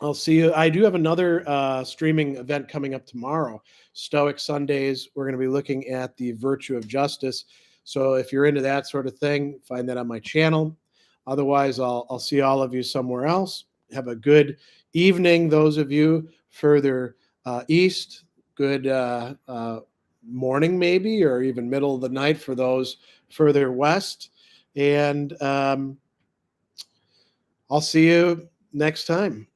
I'll see you. I do have another streaming event coming up tomorrow, Stoic Sundays. We're going to be looking at the virtue of justice. So if you're into that sort of thing, find that on my channel. Otherwise, I'll see all of you somewhere else. Have a good evening, those of you further east. Good morning, maybe, or even middle of the night for those further west. And I'll see you next time.